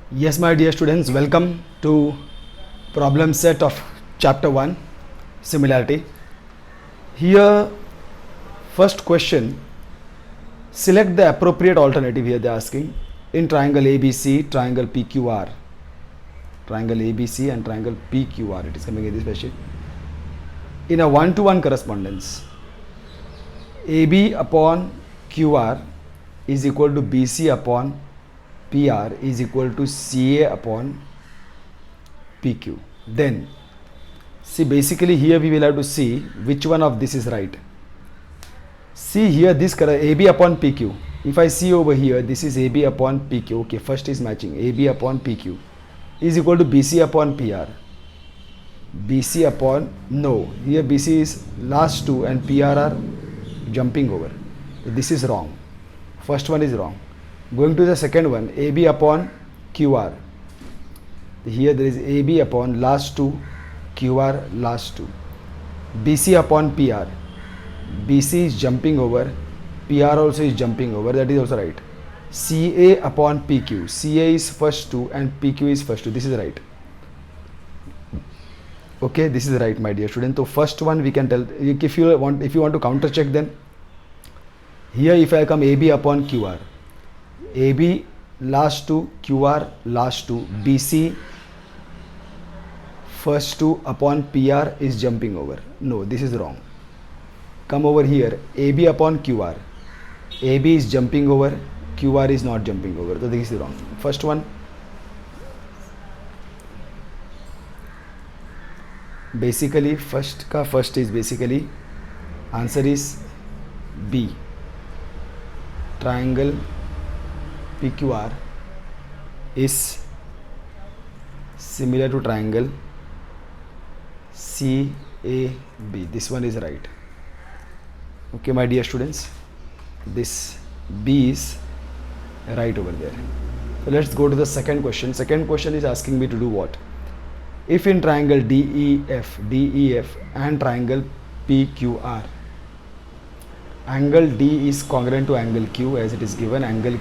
Yes, my dear students, welcome to problem set of chapter 1, similarity. Here, first question, select the appropriate alternative. Here they are asking in triangle ABC, triangle PQR. Triangle ABC and triangle PQR, it is coming in this question. In a one-to-one correspondence, AB upon QR is equal to BC upon PR is equal to CA upon PQ. Then, see, basically here we will have to see which one of this is right. See here, this AB upon PQ. If I see over here, this is AB upon PQ. Okay, first is matching. AB upon PQ is equal to BC upon PR. BC upon, no, here BC is last two and PR are jumping over. This is wrong. First one is wrong. Going to the second one, AB upon QR. Here there is AB upon last two, QR last two. BC upon PR. BC is jumping over, PR also is jumping over, that is also right. CA upon PQ. CA is first two and PQ is first two. This is right. Okay, this is right, my dear student. So first one we can tell. If you want to counter check, then here if I come AB upon QR, AB last two, QR last two, BC first two upon PR is jumping over. No, this is wrong. Come over here, AB upon QR. AB is jumping over, QR is not jumping over. So this is wrong. First one. Basically, first is basically answer is B. Triangle PQR is similar to triangle CAB. This one is right. Okay, my dear students, this B is right over there. So let's go to the second question. Second question is asking me to do what? If in triangle DEF and triangle PQR, angle D is congruent to angle Q as it is given, angle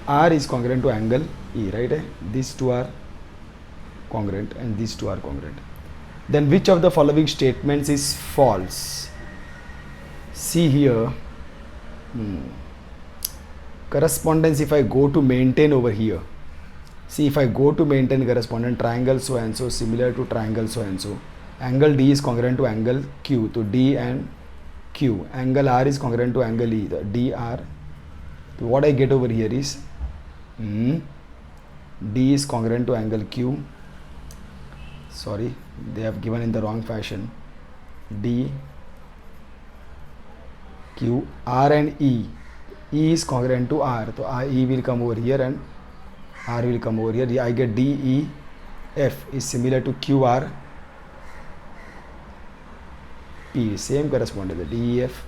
R is congruent to angle E, right? These two are congruent and these two are congruent. Then which of the following statements is false? See here, correspondence, if I go to maintain over here, see, if I go to maintain correspondence, triangle so and so similar to triangle so and so, angle D is congruent to angle Q, to D and Q, angle R is congruent to angle E, the DR. So what I get over here is D is congruent to angle Q. Sorry, they have given in the wrong fashion. D, Q, R and E. E is congruent to R. So E will come over here and R will come over here. I get DEF is similar to QR P. Same correspondence. DEF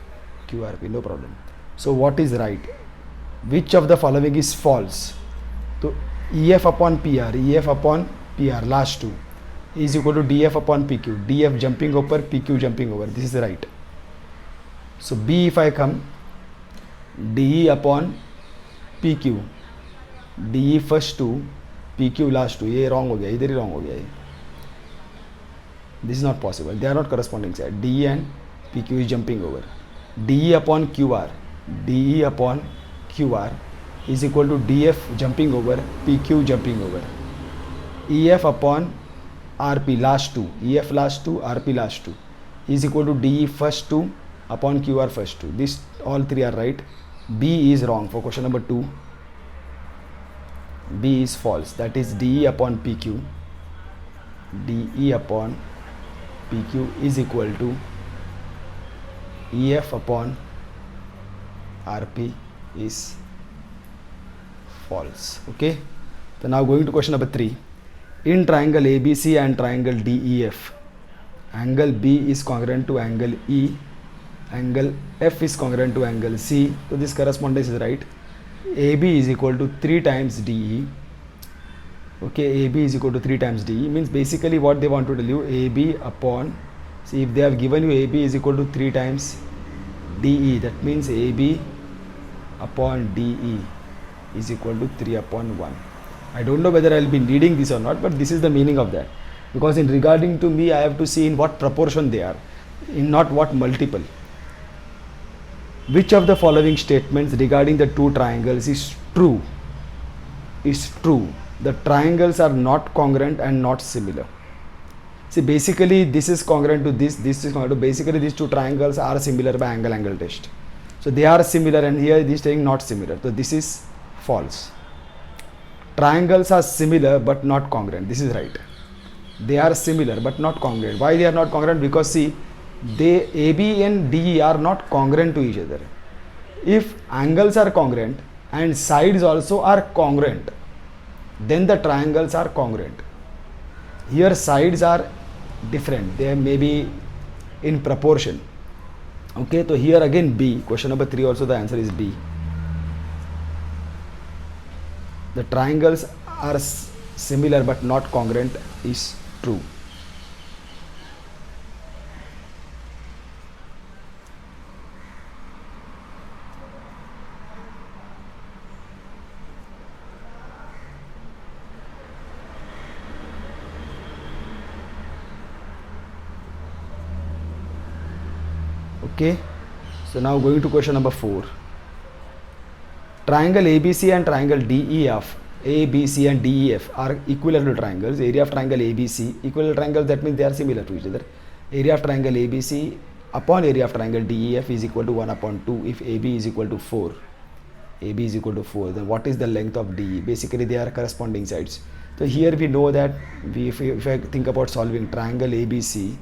QRP. No problem. So what is right? Which of the following is false? So EF upon PR. EF upon PR. Last two is equal to DF upon PQ. DF jumping over, PQ jumping over. This is right. So B, if I come, DE upon PQ. DE first two, PQ last two. ये wrong हो गया, इधर ही wrong हो गया ये. This is not possible. They are not corresponding side. DE and PQ is jumping over. DE upon QR. DE upon QR is equal to DF jumping over, PQ jumping over. EF upon RP last two. EF last two, RP last two is equal to DE first two upon QR first two. This all three are right. B is wrong for question number 2. B is false. That is DE upon PQ. DE upon PQ is equal to EF upon RP is false. Okay. So now going to question number 3. In triangle ABC and triangle DEF, angle B is congruent to angle E. Angle F is congruent to angle C. So this correspondence is right. AB is equal to 3 times DE. Okay, AB is equal to 3 times DE means basically what they want to tell you, AB upon, see, if they have given you AB is equal to 3 times DE, that means AB upon DE is equal to 3 upon 1. I don't know whether I'll be needing this or not, but this is the meaning of that. Because in regarding to me, I have to see in what proportion they are, in not what multiple. Which of the following statements regarding the two triangles is true? Is true. The triangles are not congruent and not similar. See, basically this is congruent to this is congruent to, basically these two triangles are similar by angle test. So they are similar, and here this saying not similar. So this is false. Triangles are similar but not congruent. This is right. They are similar but not congruent. Why they are not congruent? Because see, they AB and DE are not congruent to each other. If angles are congruent and sides also are congruent, then the triangles are congruent. Here sides are different. They may be in proportion. Okay, so here again B. Question number 3 also the answer is B. The triangles are similar but not congruent is true. Okay, so now going to question number 4. Triangle ABC and triangle DEF, ABC and DEF are equilateral triangles. Area of triangle ABC, equilateral triangles, that means they are similar to each other. Area of triangle ABC upon area of triangle DEF is equal to 1 upon 2 if AB is equal to 4. AB is equal to 4, then what is the length of DE? Basically they are corresponding sides. So here we know that if I think about solving, triangle ABC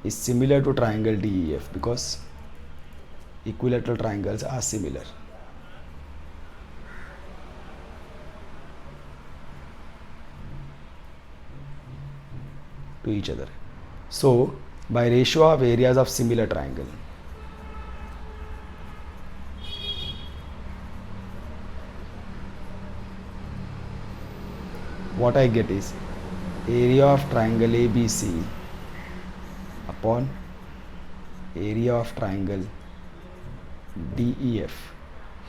is similar to triangle DEF because equilateral triangles are similar. To each other. So by ratio of areas of similar triangle, what I get is area of triangle ABC upon area of triangle DEF.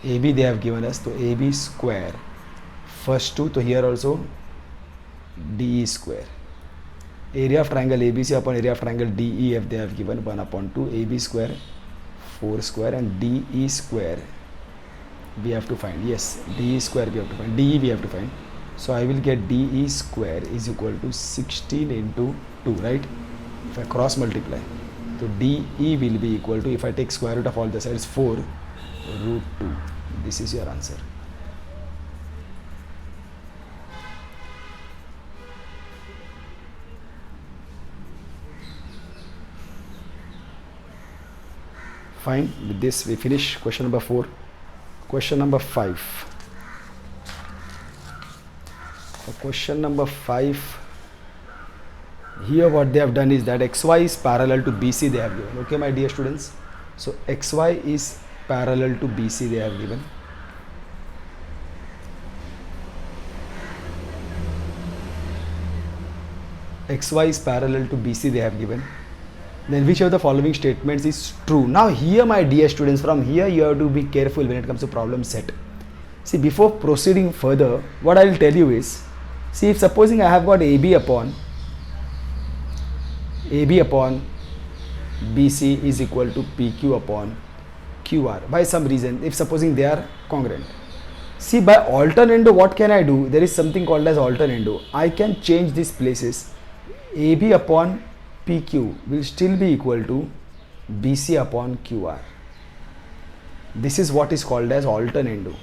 AB they have given us, so AB square first two, so here also DE square. Area of triangle ABC upon area of triangle DEF they have given 1 upon 2, AB square 4 square, and DE square we have to find. Yes, DE square we have to find, DE we have to find. So I will get DE square is equal to 16 into 2, right? If I cross multiply, so DE will be equal to, if I take square root of all the sides, 4 root 2. This is your answer. Fine, with this we finish question number 4. Question number 5. For question number 5, here what they have done is that XY is parallel to BC they have given. Okay, my dear students. So XY is parallel to BC they have given. XY is parallel to BC they have given. Then which of the following statements is true? Now here, my dear students, from here you have to be careful when it comes to problem set. See, before proceeding further, what I will tell you is, see, if supposing I have got AB upon BC is equal to PQ upon QR by some reason, if supposing they are congruent. See, by alternando what can I do? There is something called as alternando. I can change these places. AB upon PQ will still be equal to BC upon QR. This is what is called as alternando.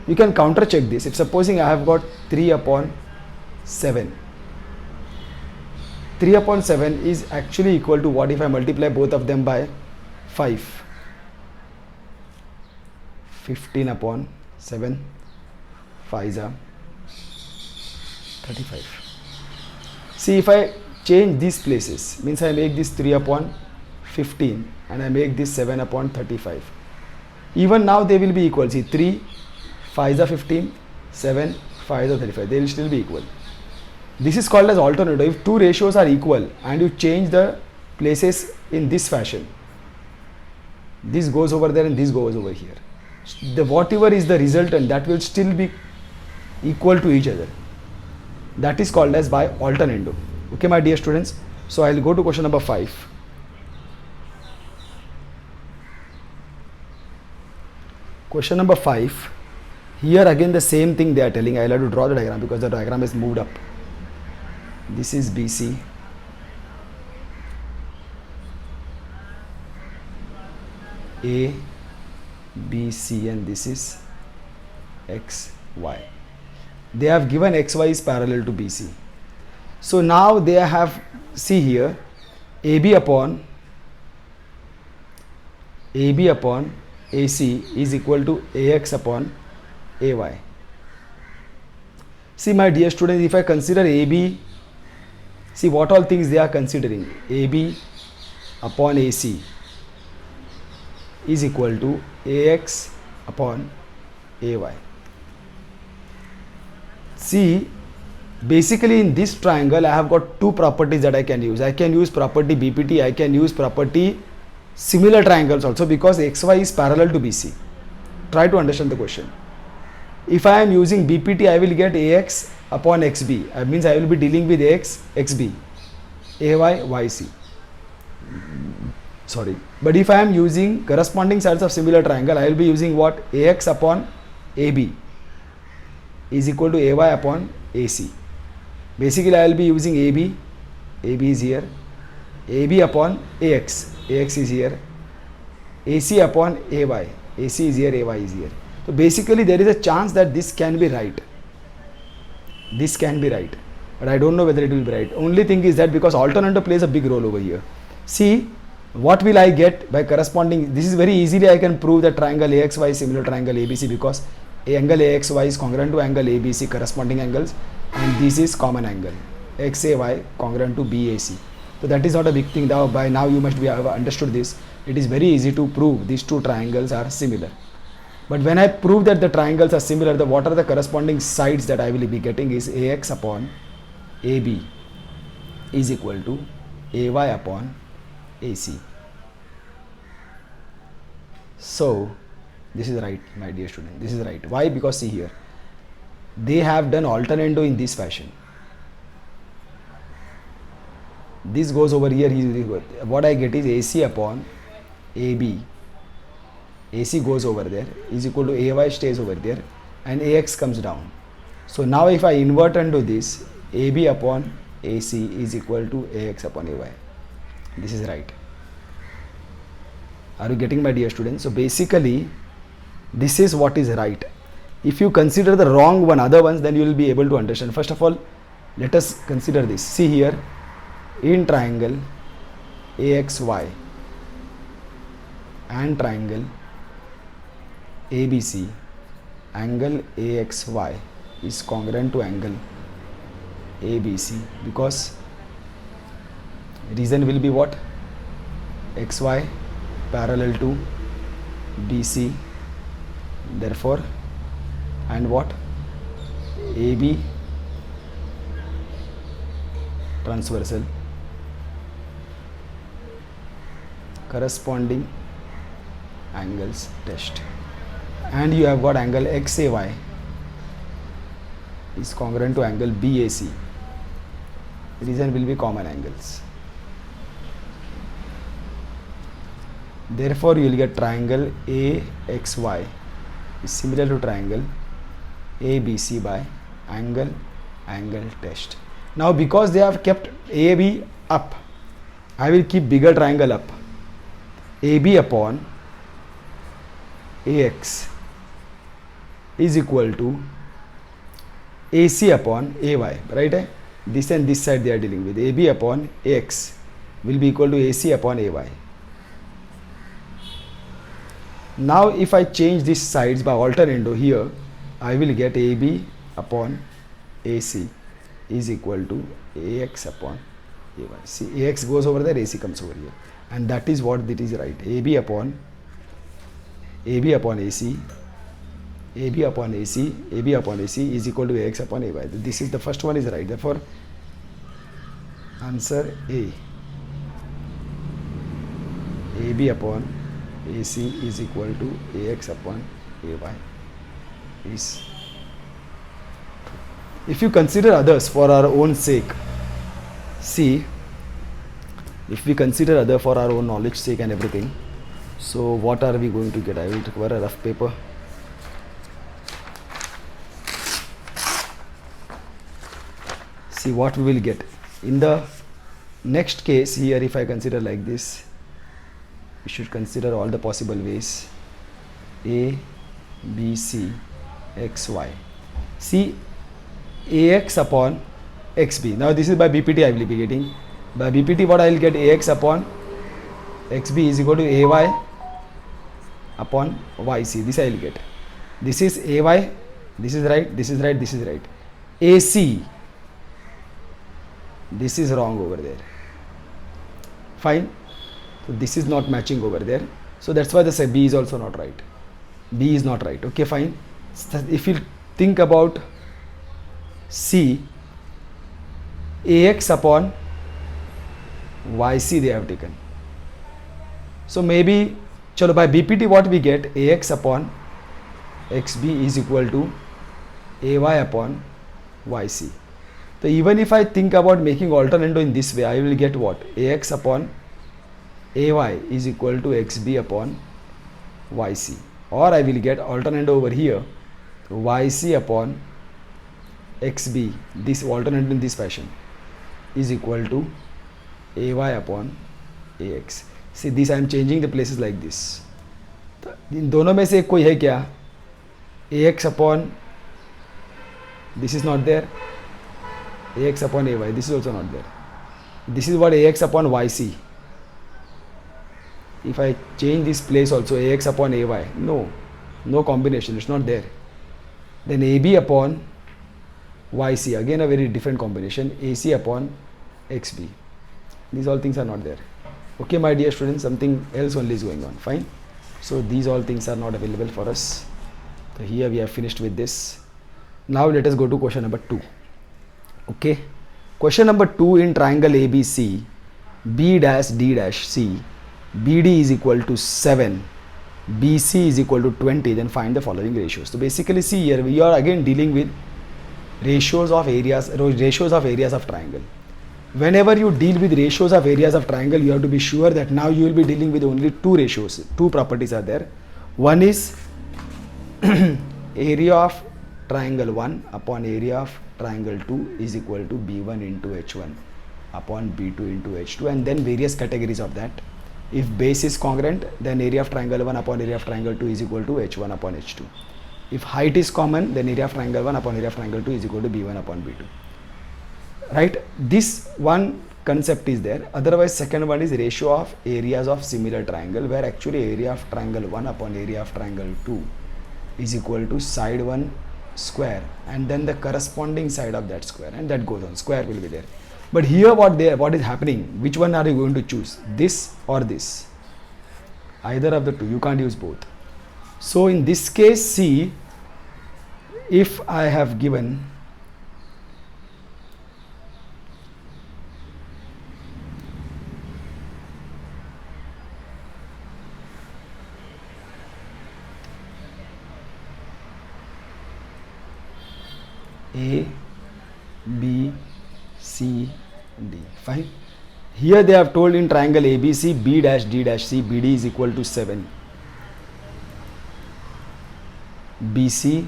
You can counter check this. If supposing I have got 3 upon 7. 3 upon 7 is actually equal to what if I multiply both of them by 5? 15 upon 7. 5 are 35. See, if I change these places, means I make this 3 upon 15 and I make this 7 upon 35. Even now they will be equal. See, 3, 5 are 15, 7, 5 are 35. They will still be equal. This is called as alternando. If two ratios are equal and you change the places in this fashion, this goes over there and this goes over here. the whatever is the resultant, that will still be equal to each other. That is called as by alternando. Okay, my dear students. So I'll go to question number 5. Question number 5. Here again the same thing they are telling. I'll have to draw the diagram because the diagram is moved up. This is BC. A, B, C, and this is X, Y. They have given XY is parallel to BC. So now they have, see here, AB upon AC is equal to AX upon AY. See my dear students, if I consider AB, see what all things they are considering. AB upon AC is equal to AX upon AY. See, basically in this triangle I have got two properties that I can use. I can use property BPT, I can use property similar triangles also, because XY is parallel to BC. Try to understand the question. If I am using BPT, I will get AX upon XB. That means I will be dealing with AX, XB, AY, YC. Sorry. But if I am using corresponding sides of similar triangle, I will be using what? AX upon AB is equal to AY upon AC. Basically, I will be using AB. AB is here. AB upon AX. AX is here. AC upon AY. AC is here. AY is here. So basically, there is a chance that this can be right. This can be right. But I don't know whether it will be right. Only thing is that because alternando plays a big role over here. See, what will I get by corresponding? This is very easily I can prove that triangle AXY is similar to triangle ABC, because angle AXY is congruent to angle ABC, corresponding angles, and this is common angle XAY congruent to BAC. So that is not a big thing. Now by now you must have understood this. It is very easy to prove these two triangles are similar. But when I prove that the triangles are similar, what are the corresponding sides that I will be getting is AX upon AB is equal to AY upon AC. So this is right, my dear student. This is right. Why? Because see here, they have done alternando in this fashion. This goes over here. What I get is AC upon AB. AC goes over there is equal to AY stays over there, and AX comes down. So now if I invert and do this, AB upon AC is equal to AX upon AY. This is right. Are you getting, my dear students? So basically this is what is right. If you consider the wrong one, other ones, then you will be able to understand. First of all, let us consider this. See here, in triangle AXY and triangle ABC, angle AXY is congruent to angle ABC, because reason will be what? XY parallel to BC, therefore, and what? AB transversal, corresponding angles test, and you have got angle XAY is congruent to angle BAC. Reason will be common angles. Therefore, you will get triangle AXY is similar to triangle ABC by angle test. Now, because they have kept AB up, I will keep bigger triangle up. AB upon AX is equal to AC upon AY, right? This and this side they are dealing with. AB upon AX will be equal to AC upon AY. Now if I change these sides by alternando here, I will get AB upon AC is equal to AX upon AY. See, AX goes over there, AC comes over here, and that is what it is right. AB upon AC, AB upon AC, AB upon AC is equal to AX upon AY. This is the first one is right. Therefore, answer A. AB upon AC is equal to AX upon AY is. If you consider others for our own sake, see, if we consider other for our own knowledge sake and everything, so what are we going to get? I will require a rough paper. See what we will get. In the next case here, if I consider like this, we should consider all the possible ways. A, B, C, X, Y. See, AX upon XB. Now this is by BPT I will be getting. By BPT what I will get? AX upon XB is equal to AY upon YC. This I will get. This is AY. This is right. This is right. This is right. AC. This is wrong over there. Fine. So this is not matching over there. So that's why the B is also not right. B is not right. Okay, fine. So if you think about C, AX upon YC they have taken. So maybe, chalo, by BPT what we get? AX upon XB is equal to AY upon YC. So even if I think about making alternando in this way, I will get what? AX upon AY is equal to XB upon YC. Or I will get alternando over here, YC upon XB, this alternate in this fashion, is equal to AY upon AX. See, this I am changing the places like this. इन दोनों में से कोई है क्या? AX upon, this is not there. AX upon AY, this is also not there. This is what AX upon YC. If I change this place also, AX upon AY, no combination, it's not there. Then AB upon YC, again a very different combination, AC upon XB. These all things are not there. Okay, my dear students, something else only is going on. Fine. So these all things are not available for us. So here we have finished with this. Now let us go to question number 2. Okay. Question number 2, in triangle ABC, B dash D dash C, BD is equal to 7, BC is equal to 20, then find the following ratios. So basically, see here, we are again dealing with ratios of areas of triangle. Whenever you deal with ratios of areas of triangle, you have to be sure that now you will be dealing with only two ratios. Two properties are there. One is area of triangle 1 upon area of triangle 2 is equal to B1 into H1 upon B2 into H2, and then various categories of that. If base is congruent, then area of triangle 1 upon area of triangle 2 is equal to H1 upon H2. If height is common, then area of triangle 1 upon area of triangle 2 is equal to B1 upon B2. Right? This one concept is there. Otherwise, second one is ratio of areas of similar triangle, where actually area of triangle 1 upon area of triangle 2 is equal to side 1 square and then the corresponding side of that square, and that goes on. Square will be there. But here what is happening? Which one are you going to choose? This or this? Either of the two. You can't use both. So in this case, see, if I have given A, B, C, D. Fine. Here they have told in triangle ABC, B dash D dash C, BD is equal to 7. BC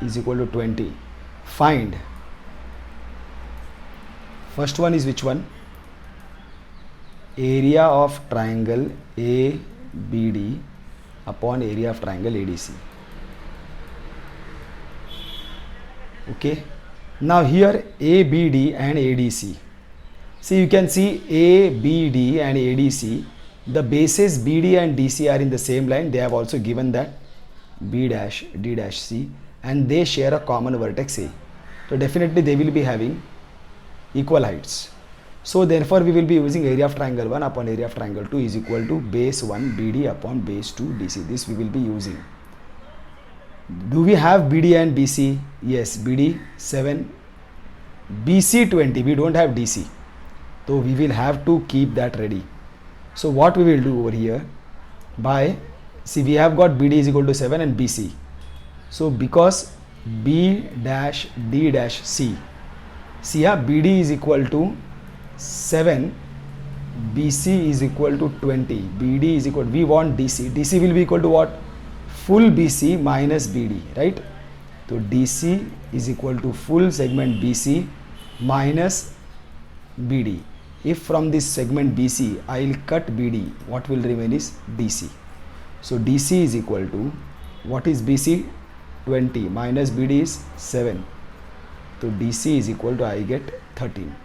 is equal to 20. Find. First one is which one? Area of triangle ABD upon area of triangle ADC. Okay. Now here ABD and ADC. See, you can see ABD and ADC. The bases BD and DC are in the same line. They have also given that B dash D dash C, and they share a common vertex A. So definitely they will be having equal heights. So therefore we will be using area of triangle 1 upon area of triangle 2 is equal to base 1 BD upon base 2 DC. This we will be using. Do we have BD and BC? Yes, BD 7, BC 20. We don't have DC. So we will have to keep that ready. So what we will do over here, by see we have got BD is equal to 7 and BC. So because B dash D dash C, see here BD is equal to 7, BC is equal to 20, BD is equal, we want DC, DC will be equal to what? Full BC minus BD, right? So DC is equal to full segment BC minus BD. If from this segment BC I will cut BD, what will remain is DC. So DC is equal to, what is BC? 20 minus BD is 7. So DC is equal to, I get 13.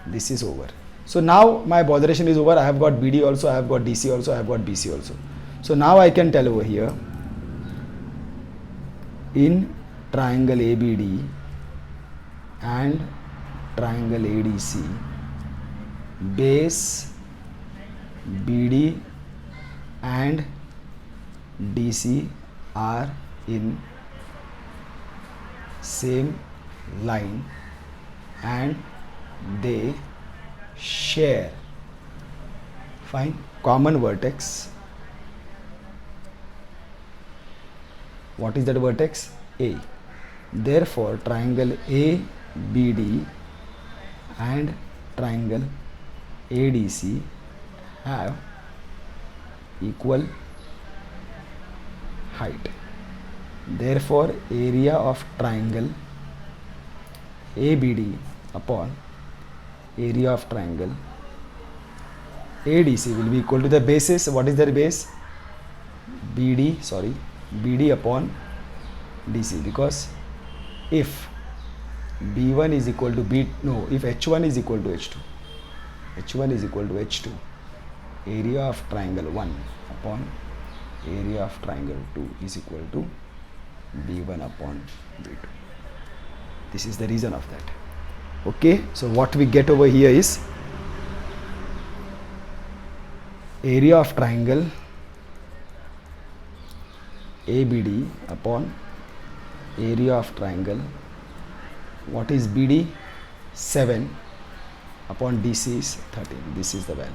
This is over. So now my botheration is over. I have got BD also, I have got DC also, I have got BC also. So now I can tell over here, in triangle ABD and triangle ADC, base BD and DC are in same line and they share, fine, common vertex. What is that vertex? A. Therefore triangle ABD and triangle ADC have equal height. Therefore area of triangle ABD upon area of triangle ADC will be equal to the basis. What is their base? BD upon DC, because if B1 is equal to if H1 is equal to H2, H1 is equal to H2, area of triangle 1 upon area of triangle 2 is equal to B1 upon B2. This is the reason of that. Okay, so what we get over here is area of triangle ABD upon area of triangle, what is BD? 7 upon DC is 13. This is the value.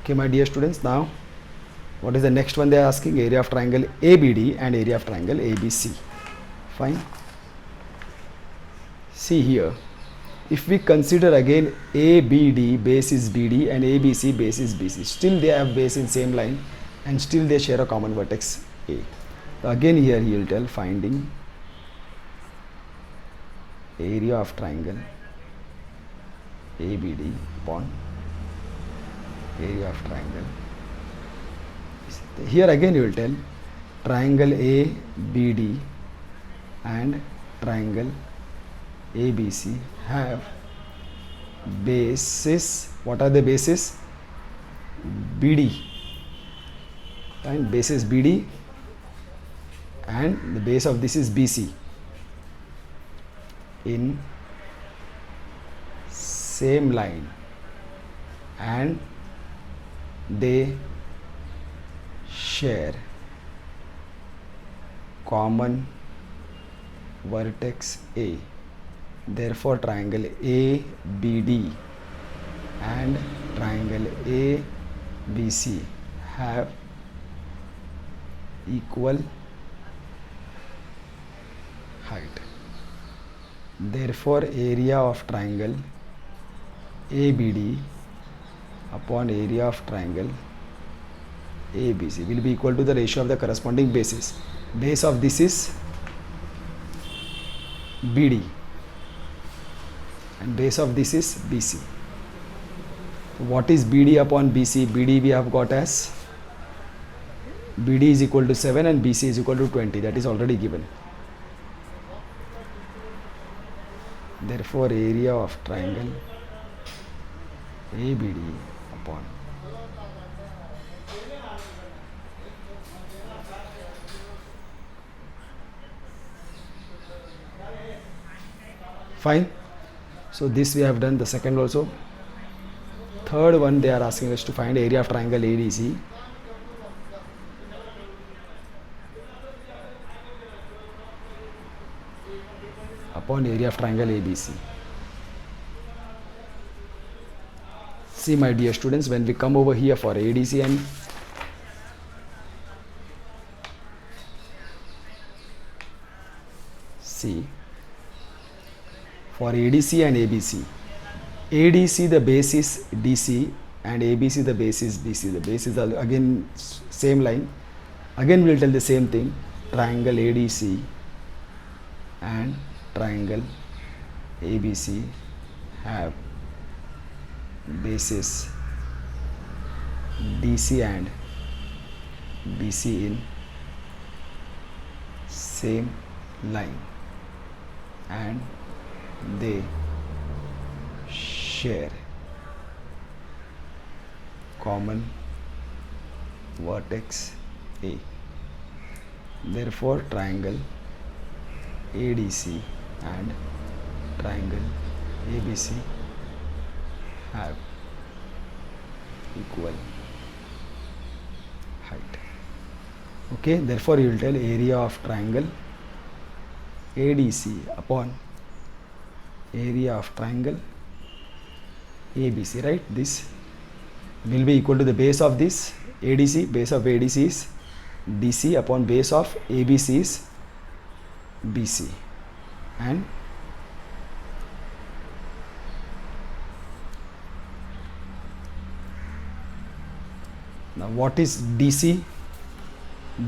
Okay, my dear students, now what is the next one they are asking? Area of triangle ABD and area of triangle ABC. Fine. See here, if we consider again ABD base is BD and ABC base is BC, still they have base in same line and still they share a common vertex A. So again here he will tell finding area of triangle ABD upon area of triangle. Here again you will tell triangle ABD and triangle ABC have bases. What are the bases? BD, and basis BD, and the base of this is BC in same line and they share common vertex A. Therefore triangle ABD and triangle ABC have equal height. Therefore area of triangle ABD upon area of triangle ABC will be equal to the ratio of the corresponding bases. Base of this is BD and base of this is BC. What is BD upon BC? BD we have got as BD is equal to 7 and BC is equal to 20. That is already given. Therefore area of triangle ABD upon fine. So this we have done, the second also. Third one they are asking us to find area of triangle ADC. Upon area of triangle ABC. See my dear students, when we come over here for ADC and see for ADC and ABC. ADC the base is DC and ABC the base is BC. The base is again same line. Again we will tell the same thing. Triangle ADC and triangle ABC have bases DC and BC in same line and they share common vertex A. Therefore, triangle ADC and triangle ABC have equal height. Okay, therefore you will tell area of triangle ADC upon area of triangle ABC, right? This will be equal to the base of this ADC. Base of ADC is DC upon base of ABC is BC. And now what is DC?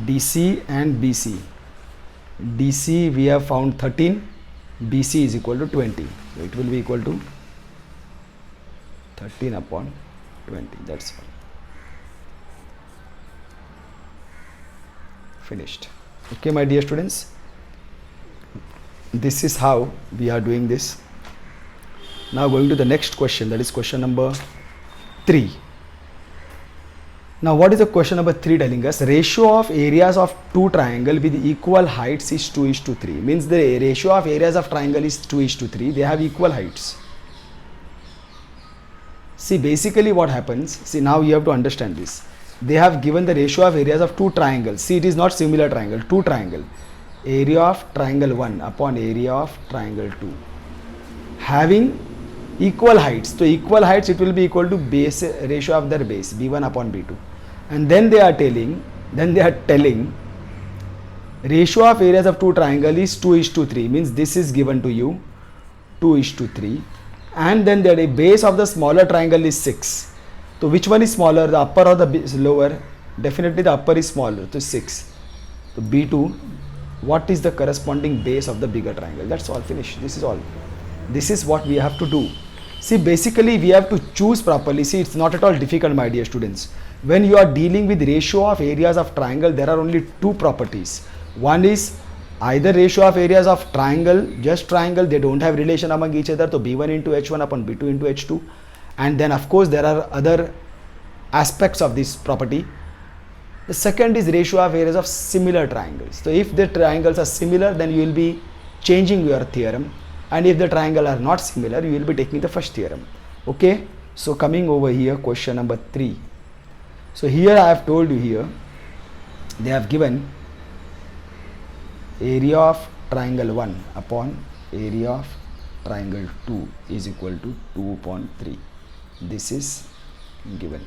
DC and BC. DC we have found 13, BC is equal to 20. So it will be equal to 13 upon 20. That's all. Finished. Okay, my dear students. This is how we are doing this. Now going to the next question, that is question number 3. Now what is the question number 3 telling us? Ratio of areas of two triangle with equal heights is 2:3. Means the ratio of areas of triangle is 2:3. They have equal heights. See, basically what happens, see now you have to understand this. They have given the ratio of areas of two triangles. See, it is not similar triangle, two triangle. Area of triangle 1 upon area of triangle 2 having equal heights. So equal heights, it will be equal to base ratio of their base B1 upon B2. And then they are telling ratio of areas of two triangle is 2:3. Means this is given to you 2:3. And then the base of the smaller triangle is 6. So which one is smaller, the upper or the lower? Definitely the upper is smaller, so 6. So B2, what is the corresponding base of the bigger triangle? That's all, finished. This is all. This is what we have to do. See, basically we have to choose properly. See, it's not at all difficult, my dear students. When you are dealing with ratio of areas of triangle, there are only two properties. One is either ratio of areas of triangle, just triangle, they don't have relation among each other, so B1 into H1 upon B2 into H2. And then of course there are other aspects of this property. The second is ratio of areas of similar triangles. So if the triangles are similar, then you will be changing your theorem. And if the triangle are not similar, you will be taking the first theorem. Okay, so coming over here, question number 3. So here I have told you here, they have given area of triangle 1 upon area of triangle 2 is equal to 2 upon 3. This is given.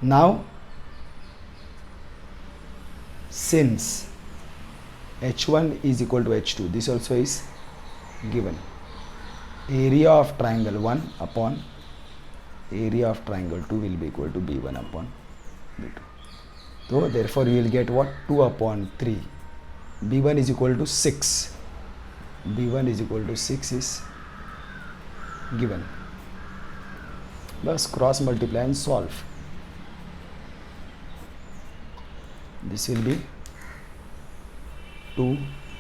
Now, since H1 is equal to H2, this also is given. Area of triangle 1 upon area of triangle 2 will be equal to B1 upon B2. So therefore you will get what? 2 upon 3. B1 is equal to 6. B1 is equal to 6 is given. Thus cross multiply and solve. This will be 2,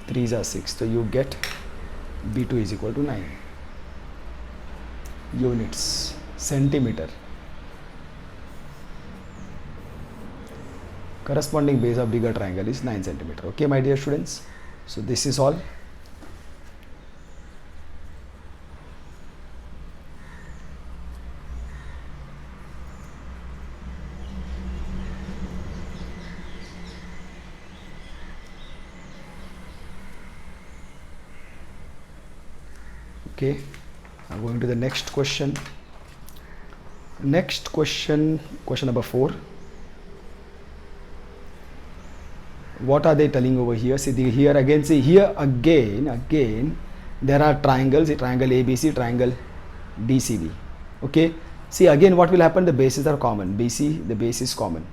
3s are 6. So you get B2 is equal to 9 units, centimeter. Corresponding base of bigger triangle is 9 centimeter. Okay, my dear students. So this is all. Okay, I'm going to the next question. Next question, question number 4. What are they telling over here? See here again, there are triangles, triangle ABC, triangle DCB. Okay, see again what will happen, the bases are common, BC, the base is common.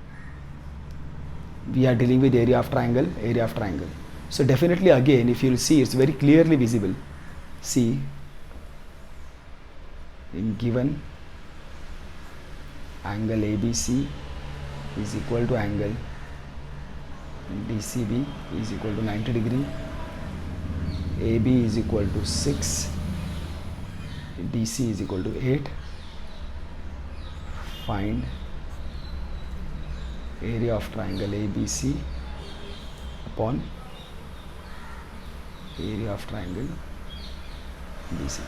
We are dealing with area of triangle. So definitely again, if you will see, it's very clearly visible. See, in given angle ABC is equal to angle DCB is equal to 90 degree, AB is equal to 6, DC is equal to 8. Find area of triangle ABC upon area of triangle BC.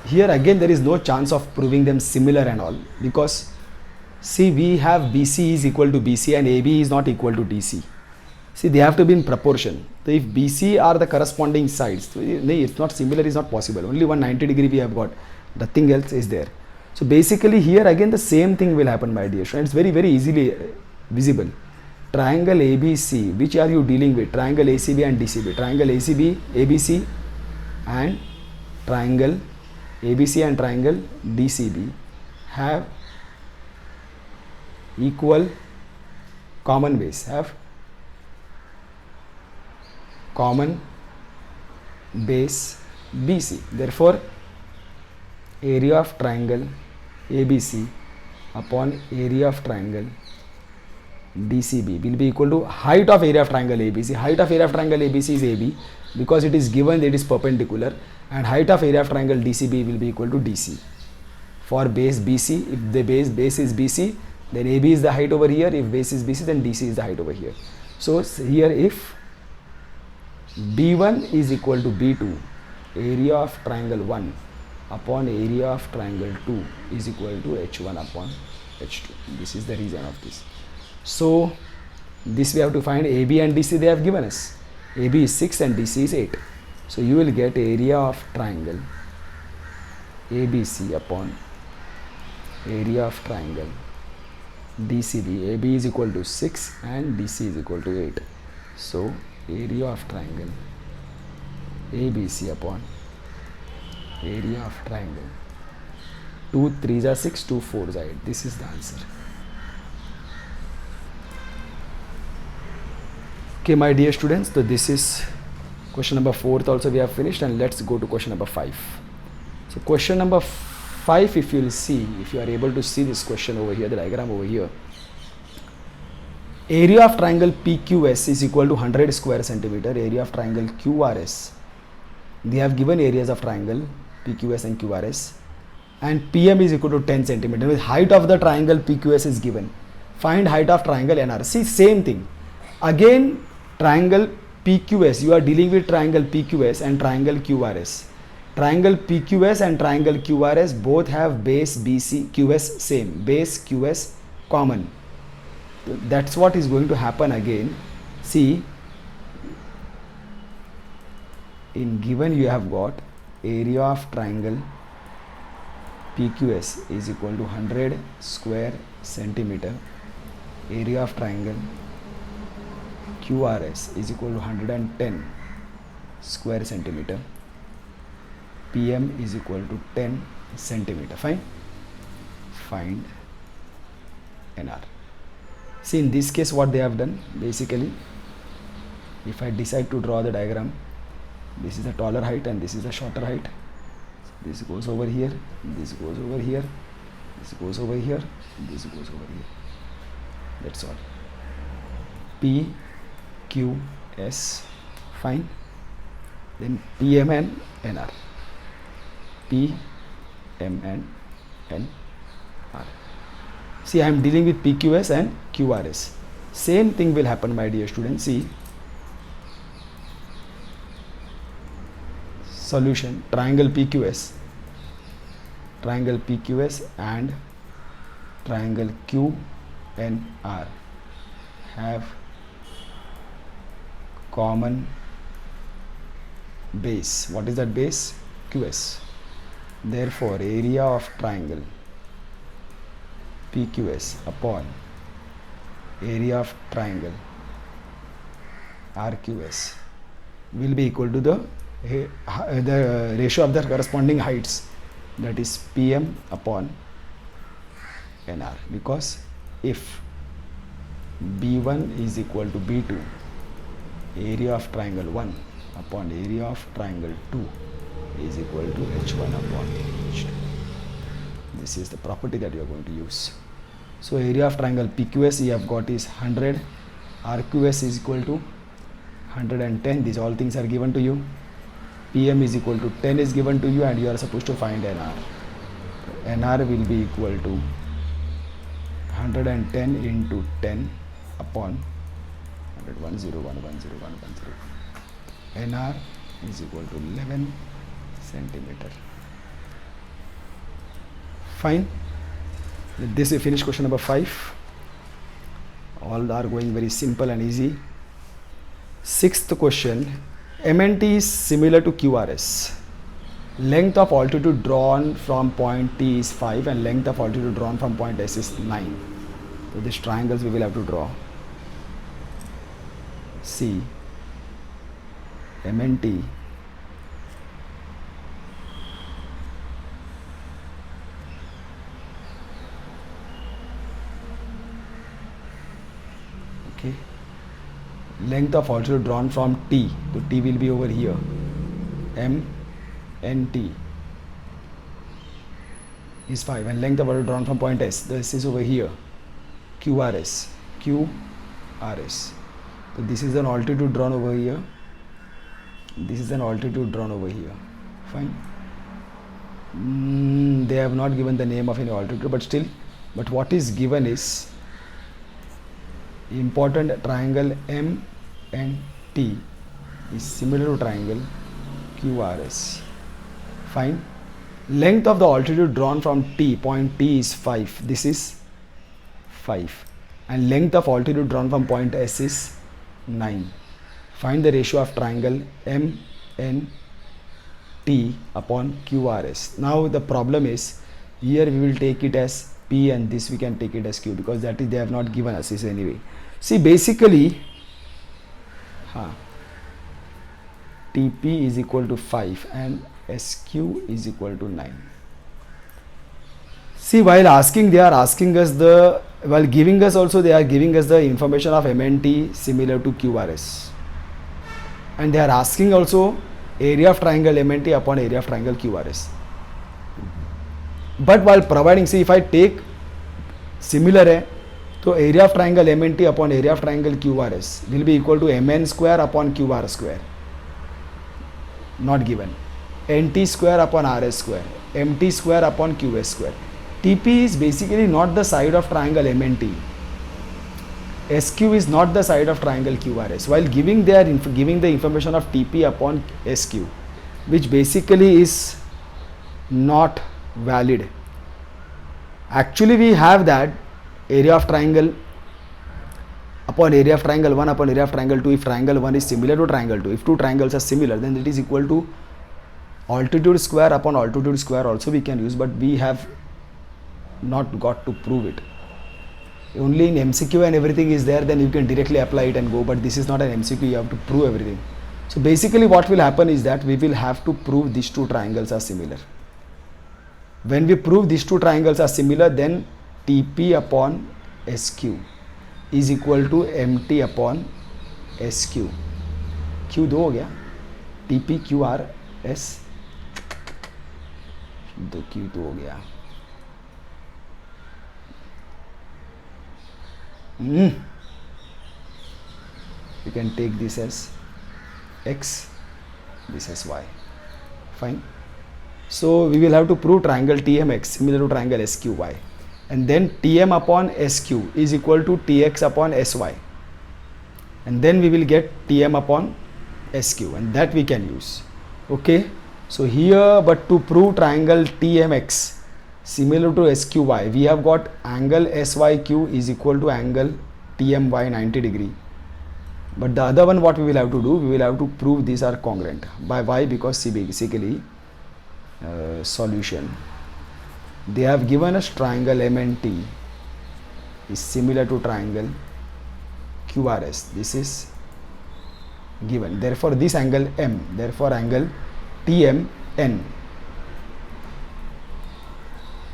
Here again there is no chance of proving them similar and all, because see, we have BC is equal to BC and AB is not equal to DC. See, they have to be in proportion. So if BC are the corresponding sides, it's not similar, is not possible. Only 190 degree we have got, nothing else is there. So basically here again the same thing will happen, my dear friends. It's very, very easily visible. Triangle ABC, which are you dealing with? Triangle ACB and DCB. Triangle ACB, ABC and triangle ABC and triangle DCB have equal common base, have common base BC. Therefore, area of triangle ABC upon area of triangle DCB will be equal to height of area of triangle ABC. Height of area of triangle ABC is AB, because it is given that it is perpendicular, and height of area of triangle DCB will be equal to DC. For base BC, if the base is BC, then AB is the height over here. If base is BC, then DC is the height over here. So here if B1 is equal to B2, area of triangle 1 upon area of triangle 2 is equal to H1 upon H2. This is the reason of this. So this we have to find AB and DC, they have given us. AB is 6 and DC is 8. So you will get area of triangle ABC upon area of triangle DCB. AB is equal to 6 and DC is equal to 8. So area of triangle ABC upon area of triangle 2 3s are 6, 2 4s are 8. This is the answer. Okay, my dear students, so this is question number 4 also we have finished, and let's go to question number 5. So question number 5, if you will see, if you are able to see this question over here, the diagram over here, area of triangle PQS is equal to 100 square centimeter, area of triangle QRS. They have given areas of triangle PQS and QRS, and PM is equal to 10 centimeter. With height of the triangle PQS is given. Find height of triangle NR. See, same thing. Again, triangle PQS, you are dealing with triangle PQS and triangle QRS. Triangle PQS and triangle QRS both have base BC, QS same, base QS common. That's what is going to happen again. See, in given you have got area of triangle PQS is equal to 100 square centimeter, area of triangle QRS is equal to 110 square centimeter, PM is equal to 10 centimeter. Fine. Find NR. See, in this case what they have done, basically if I decide to draw the diagram, this is the taller height and this is the shorter height. This goes over here, this goes over here, this goes over here, this goes over here. That's all. P, Q, S, fine. Then PM and NR. P, M and N, R. See, I am dealing with PQS and QRS. Same thing will happen, my dear students. See, solution, triangle PQS and triangle QNR have common base. What is that base? QS. Therefore, area of triangle PQS upon area of triangle RQS will be equal to the ratio of the corresponding heights, that is PM upon NR, because if B1 is equal to B2, area of triangle 1 upon area of triangle 2 is equal to H1 upon H2. This is the property that you are going to use. So area of triangle PQS you have got is 100, RQS is equal to 110. These all things are given to you. PM is equal to 10 is given to you, and you are supposed to find NR. NR will be equal to 110 into 10 upon 100,101,101,110. NR is equal to 11 centimeter. Fine. With this we finish question number 5. All are going very simple and easy. Sixth question. MNT is similar to QRS. Length of altitude drawn from point T is 5 and length of altitude drawn from point S is 9. So these triangles we will have to draw. See, MNT okay, length of altitude drawn from T, so T will be over here, MNT is 5, and length of altitude drawn from point S, this is over here, QRS. So this is an altitude drawn over here, this is an altitude drawn over here. Fine. They have not given the name of any altitude, but still, but what is given is important triangle MNT is similar to triangle QRS. Fine. Length of the altitude drawn from T, point T is 5. This is 5. And length of altitude drawn from point S is 9. Find the ratio of triangle MNT upon QRS. Now the problem is, here we will take it as P and this we can take it as Q, because that is they have not given us this anyway. See, basically TP is equal to 5 and SQ is equal to 9. See, while asking, they are asking us the, while giving us also, they are giving us the information of MNT similar to QRS. And they are asking also area of triangle MNT upon area of triangle QRS. But while providing, see, if I take similar hai, so area of triangle MNT upon area of triangle QRS will be equal to MN square upon QR square. Not given. NT square upon RS square. MT square upon QS square. TP is basically not the side of triangle MNT. SQ is not the side of triangle QRS. While giving the information of TP upon SQ, which basically is not valid. Actually, we have that area of triangle upon area of triangle 1 upon area of triangle 2. If triangle 1 is similar to triangle 2, if two triangles are similar, then it is equal to altitude square upon altitude square also we can use, but we have not got to prove it. Only in MCQ and everything is there, then you can directly apply it and go, but this is not an MCQ, you have to prove everything. So basically what will happen is that we will have to prove these two triangles are similar. When we prove these two triangles are similar, then TP upon SQ is equal to MT upon SQ. Q दो हो गया, TP QR S दो, Q दो हो गया. You can take this as X, this as Y. Fine. So we will have to prove triangle TMX similar to triangle SQY, and then TM upon SQ is equal to TX upon SY, and then we will get TM upon SQ, and that we can use. Okay. So here, but to prove triangle TMX similar to SQY, we have got angle SYQ is equal to angle TMY 90 degree. But the other one, what we will have to do, we will have to prove these are congruent. By why? Because see, basically solution, they have given us triangle MNT is similar to triangle QRS. This is given. Therefore this angle M, therefore angle TMN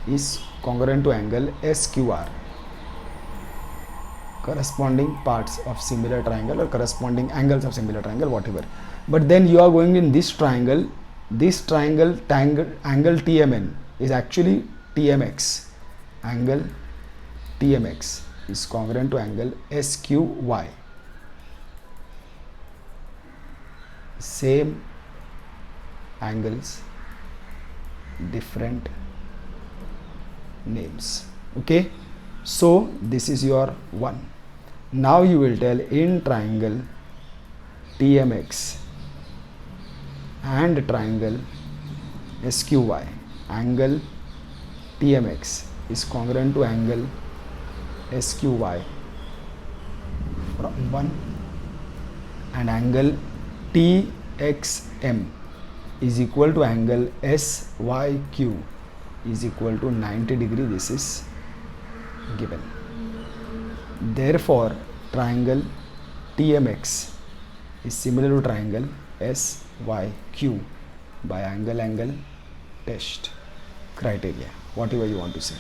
is congruent to angle SQR. Corresponding parts of similar triangle or corresponding angles of similar triangle, whatever. But then you are going in this triangle angle TMN is actually TMX. Angle TMX is congruent to angle SQY. Same angles, different names. Okay, so this is your one. Now you will tell in triangle TMX and triangle SQY, angle TMX is congruent to angle SQY from 1, and angle TXM is equal to angle SYQ is equal to 90 degree. This is given. Therefore triangle TMX is similar to triangle SYQ by angle test criteria, whatever you want to say.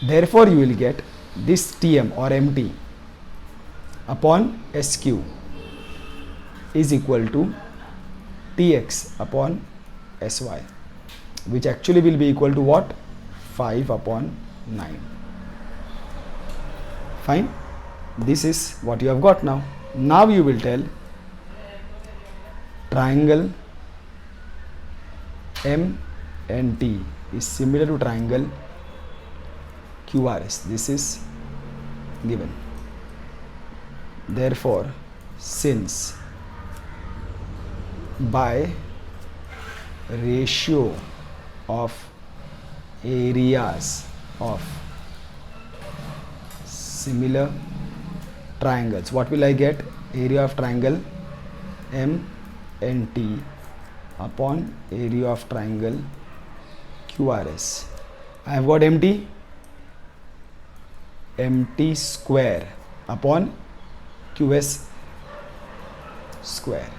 Therefore you will get this TM or MT upon SQ is equal to TX upon SY, which actually will be equal to what? 5 upon 9. Fine. This is what you have got now. Now you will tell triangle MNT is similar to triangle QRS. This is given. Therefore, since by ratio of areas of similar triangles, what will I get? Area of triangle MNT upon area of triangle QRS. I have got MT square upon QS square.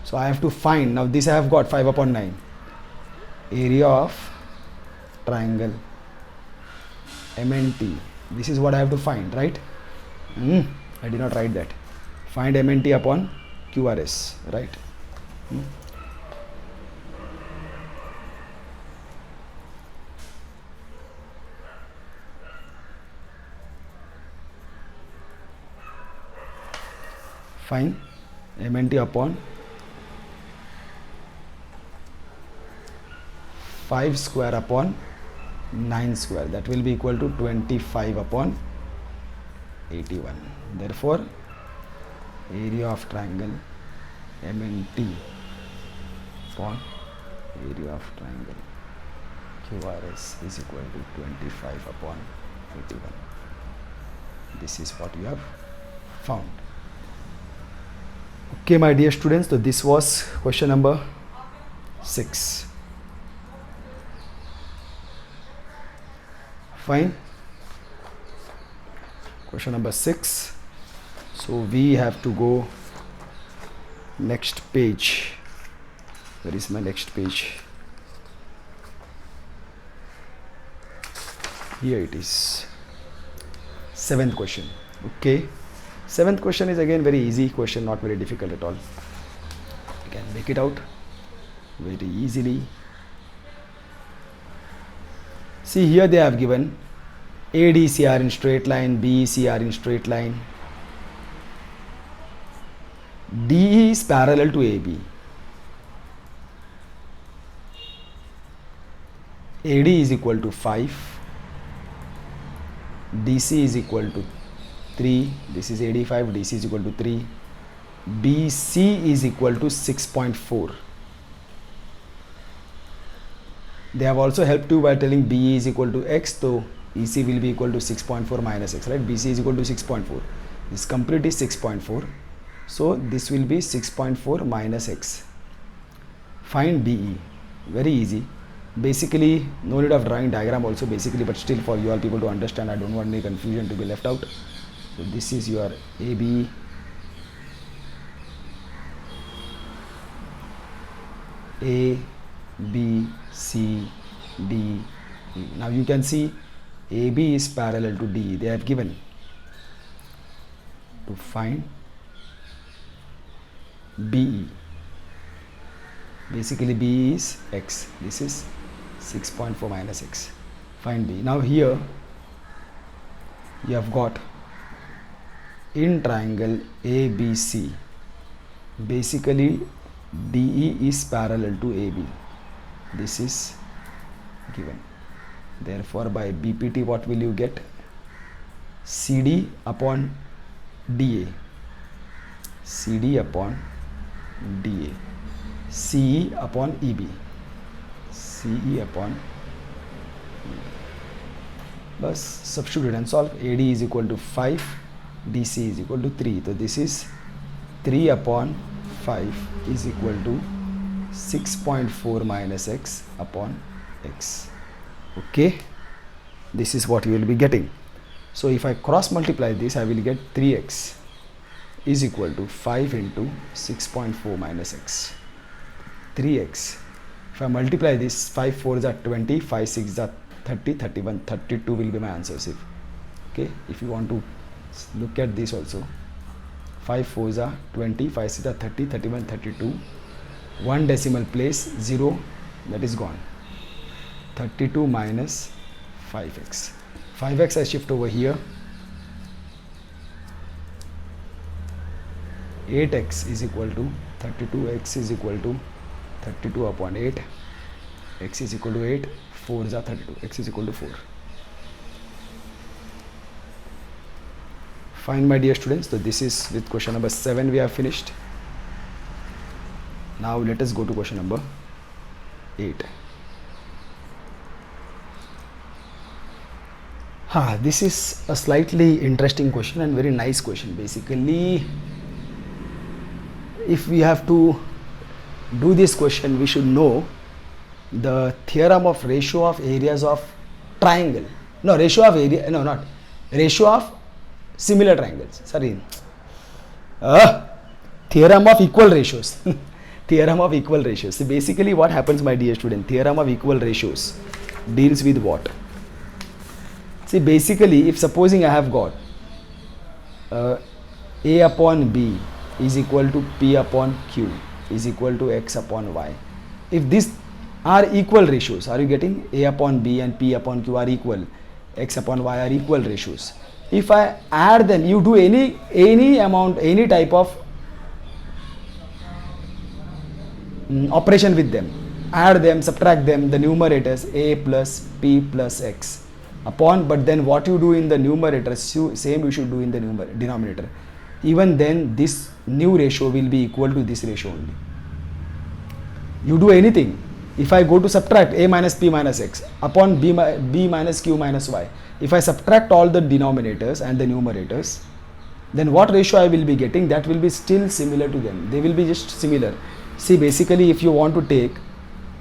So I have to find, now this I have got 5 upon 9, area of triangle MNT. This is what I have to find, right? I did not write that. Find MNT upon QRS, right? Find MNT upon 5 square upon 9 square, that will be equal to 25 upon 81. Therefore area of triangle MNT upon area of triangle QRS is equal to 25 upon 81. This is what you have found. Okay, my dear students, so this was question number 6. Fine. Question number 6. So we have to go next page. Where is my next page? Here it is. 7th question. Okay. 7th question is again very easy question, not very difficult at all. You can make it out very easily. See, here they have given ADC are in straight line, BEC are in straight line, DE is parallel to AB, AD is equal to 5, DC is equal to 3, this is 85, DC is equal to 3, BC is equal to 6.4. They have also helped you by telling BE is equal to X, so EC will be equal to 6.4 minus X, right? BC is equal to 6.4. This complete is 6.4. So this will be 6.4 minus X. Find BE. Very easy. Basically, no need of drawing diagram also basically, but still for you all people to understand, I don't want any confusion to be left out. So this is your AB, A, B, C, D, E. Now you can see AB is parallel to D. They have given to find BE. Basically BE is X. This is 6.4 minus X. Find B. Now here you have got in triangle ABC. Basically DE is parallel to AB. This is given. Therefore by BPT what will you get? CD upon DA. CD upon DA. CE upon EB. CE upon EB. Bus substitute and solve. AD is equal to 5. DC is equal to 3. So this is 3 upon 5 is equal to 6.4 minus X upon X. Okay. This is what you will be getting. So if I cross multiply this, I will get 3x is equal to 5 into 6.4 minus x. 3x. If I multiply this, 5 4s are 20, 5 6s are 30, 31, 32 will be my answer. Okay, if you want to look at this also, 5 4s are 20, 5 6s are 30, 31, 32. One decimal place, 0, that is gone. 32 minus 5x. 5x I shift over here. 8x is equal to 32, x is equal to 32 upon 8, x is equal to 8, 4 is 32, x is equal to 4. Fine my dear students, so this is with question number 7 we have finished. Now let us go to question number 8. This is a slightly interesting question and very nice question. Basically, if we have to do this question, we should know the theorem of ratio of areas of triangle. No, ratio of area, no, not ratio of similar triangles. Sorry. Theorem of equal ratios. Theorem of equal ratios. So basically what happens, my dear student, theorem of equal ratios deals with what? See, basically, if supposing I have got A upon B is equal to P upon Q is equal to X upon Y. If these are equal ratios, are you getting? A upon B and P upon Q are equal. X upon Y are equal ratios. If I add them, you do any amount, any type of operation with them. Add them, subtract them, the numerators A plus P plus X. Upon, but then what you do in the numerator, same you should do in the denominator. Even then this new ratio will be equal to this ratio only. You do anything. If I go to subtract A minus P minus X upon B minus Q minus Y, if I subtract all the denominators and the numerators, then what ratio I will be getting, that will be still similar to them. They will be just similar. See, basically if you want to take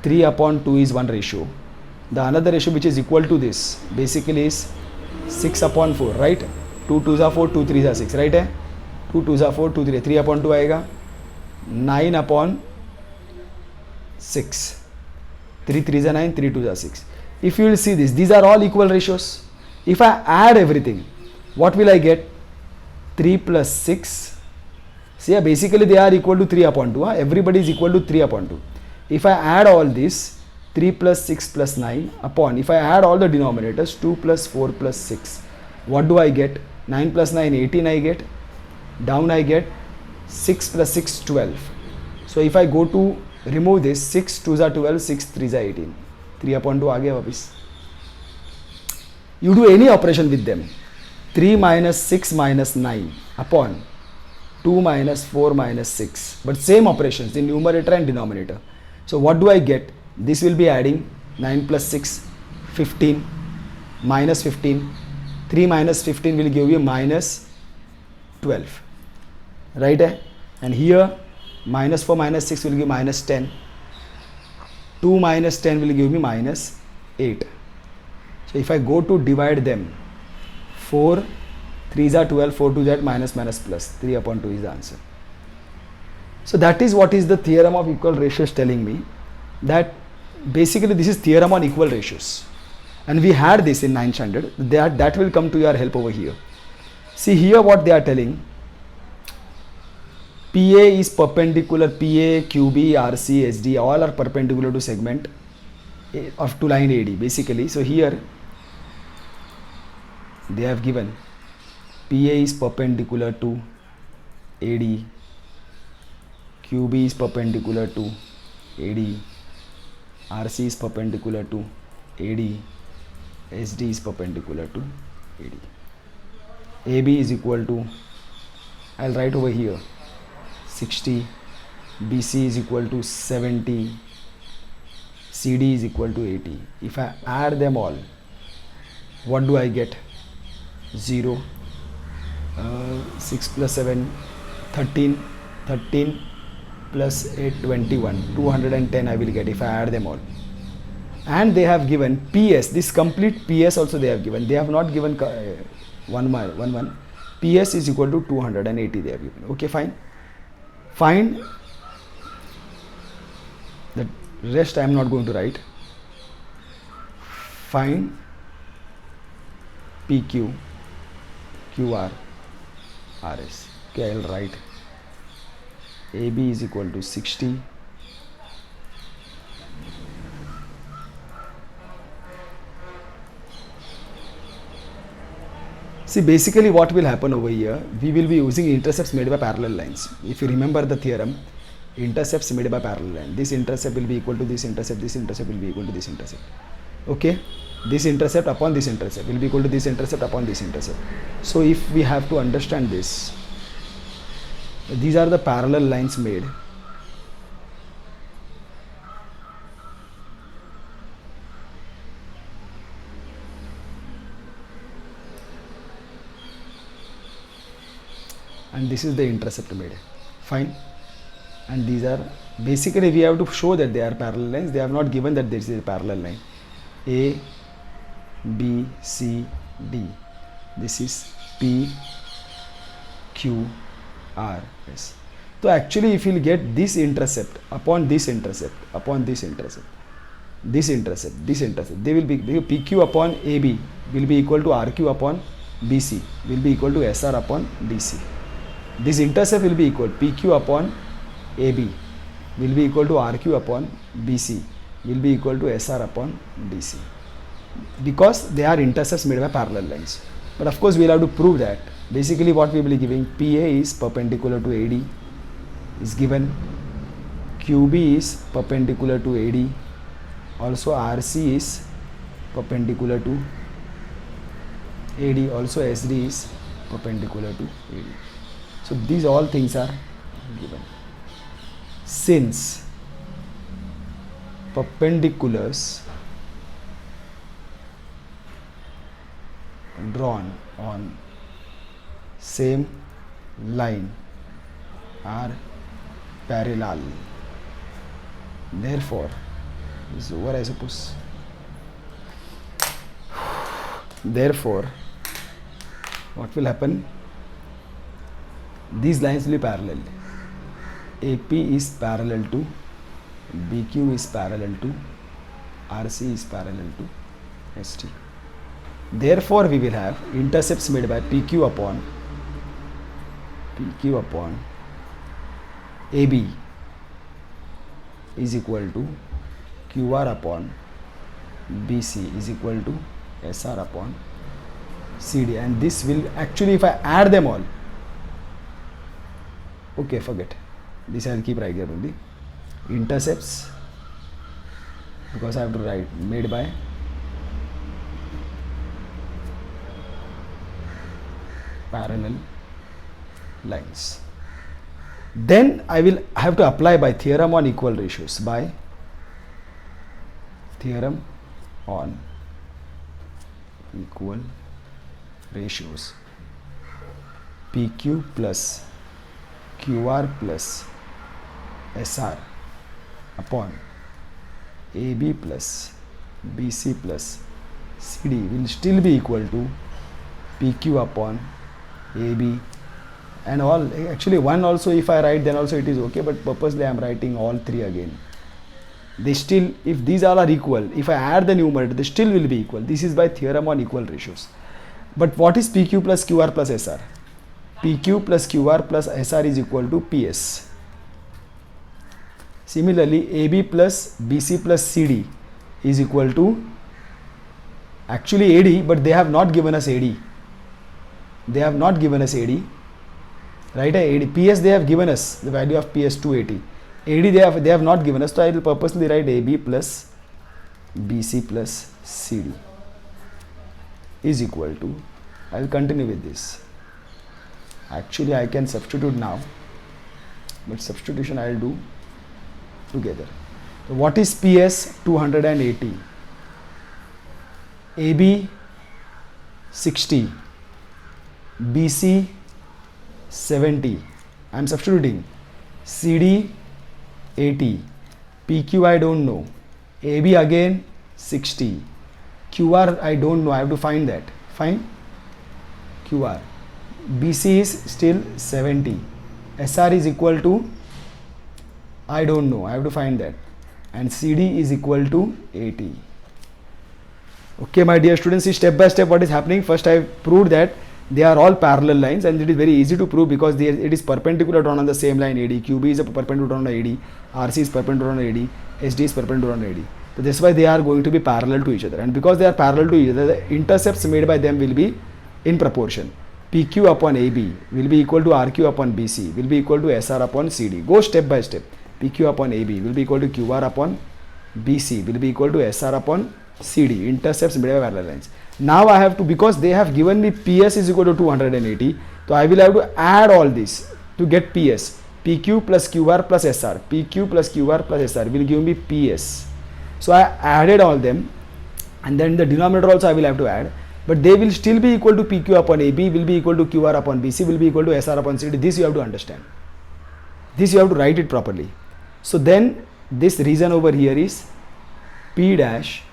3 upon 2 is one ratio. The another ratio which is equal to this basically is 6 upon 4, right? 2 2s are 4, 2 3s are 6, right? 2 2s are 4, 2 3, 3 upon 2 आएगा 9 upon 6, 3 3s are 9, 3 2s are 6. If you will see this, these are all equal ratios. If I add everything, what will I get? 3 plus 6. See, basically they are equal to 3 upon 2. Everybody is equal to 3 upon 2. If I add all this, 3 plus 6 plus 9 upon, if I add all the denominators, 2 plus 4 plus 6, what do I get? 9 plus 9, 18 I get. Down I get 6 plus 6, 12. So if I go to remove this, 6 2s are 12, 6 3s are 18. 3 upon 2 आ गया वापिस. You do any operation with them. 3 minus 6 minus 9 upon 2 minus 4 minus 6. But same operations in numerator and denominator. So what do I get? This will be adding 9 plus 6, 15, minus 15. 3 minus 15 will give you minus 12. Right? And here minus 4 minus 6 will give minus 10. 2 minus 10 will give me minus 8. So if I go to divide them, 4 3s are 12, 4 2s are minus minus plus, 3 upon 2 is the answer. So that is what is the theorem of equal ratios telling me, that basically this is theorem on equal ratios, and we had this in 9th standard. That will come to your help over here. See here what they are telling. PA is perpendicular, PA, QB, RC, SD all are perpendicular to segment of to line AD basically. So here they have given PA is perpendicular to AD, QB is perpendicular to AD, RC is perpendicular to AD, SD is perpendicular to AD. AB is equal to, I'll write over here, 60, BC is equal to 70, CD is equal to 80. If I add them all, what do I get? 0, 6 plus 7, 13, 13 plus 8, 21, 210 I will get if I add them all. And they have given PS, this complete PS also they have given. They have not given 1. PS is equal to 280 they have given. Okay, fine. Find the rest I am not going to write. Find PQ, QR, RS. Okay, I will write AB is equal to 60, see basically what will happen over here, we will be using intercepts made by parallel lines. If you remember the theorem, intercepts made by parallel line, this intercept will be equal to this intercept will be equal to this intercept. Okay, this intercept upon this intercept will be equal to this intercept upon this intercept. So if we have to understand this, these are the parallel lines made. And this is the intercept made. Fine. And these are basically we have to show that they are parallel lines. They have not given that this is a parallel line. A, B, C, D. This is P, Q, R, S. So actually if you will get this intercept upon this intercept, upon this intercept, this intercept, this intercept, they will be PQ upon AB will be equal to RQ upon BC will be equal to SR upon DC. This intercept will be equal PQ upon AB will be equal to RQ upon BC will be equal to SR upon DC, because they are intercepts made by parallel lines. But of course we will have to prove that. Basically what we will be giving, PA is perpendicular to AD is given, QB is perpendicular to AD, also RC is perpendicular to AD, also SD is perpendicular to AD. So these all things are given. Since perpendiculars drawn on same line are parallel, therefore this is over I suppose, therefore what will happen, these lines will be parallel. AP is parallel to BQ is parallel to RC is parallel to ST. Therefore we will have intercepts made by PQ upon AB is equal to QR upon BC is equal to SR upon CD, and this will actually, if I add them all, okay, forget this, I will keep right here only. Intercepts, because I have to write made by parallel lines. Then I will have to apply by theorem on equal ratios, by theorem on equal ratios, PQ plus QR plus SR upon AB plus BC plus CD will still be equal to PQ upon AB and all. Actually one also if I write then also it is okay, but purposely I am writing all three again. They still, if these all are equal, if I add the numerator, they still will be equal. This is by theorem on equal ratios. But what is PQ plus QR plus SR? PQ plus QR plus SR is equal to PS. Similarly, AB plus BC plus CD is equal to actually AD, but they have not given us AD. They have not given us AD. Right? AD. PS they have given us the value of PS 280. AD they have not given us, so I will purposely write AB plus BC plus CD is equal to, I will continue with this. Actually I can substitute now, but substitution I will do together. So what is PS? 280, AB 60, BC 70, I am substituting, CD 80, PQ I don't know, AB again 60, QR I don't know, I have to find that. Fine. QR, BC is still 70, SR is equal to, I don't know, I have to find that, and CD is equal to 80. Okay, my dear students, see step by step what is happening. First I have proved that they are all parallel lines, and it is very easy to prove because it is perpendicular drawn on the same line AD. QB is a perpendicular drawn on AD, RC is perpendicular on AD, SD is perpendicular on AD. So that's why they are going to be parallel to each other, and because they are parallel to each other, the intercepts made by them will be in proportion. PQ upon AB will be equal to RQ upon BC will be equal to SR upon CD. Go step by step. PQ upon AB will be equal to QR upon BC will be equal to SR upon CD. Intercepts made by parallel lines. Now I have to, because they have given me PS is equal to 280, so I will have to add all this to get PS. PQ plus QR plus SR, PQ plus QR plus SR will give me PS. So I added all them, and then the denominator also I will have to add, but they will still be equal to PQ upon AB will be equal to QR upon BC will be equal to SR upon CD. This you have to understand. This you have to write it properly. So then this reason over here is P dash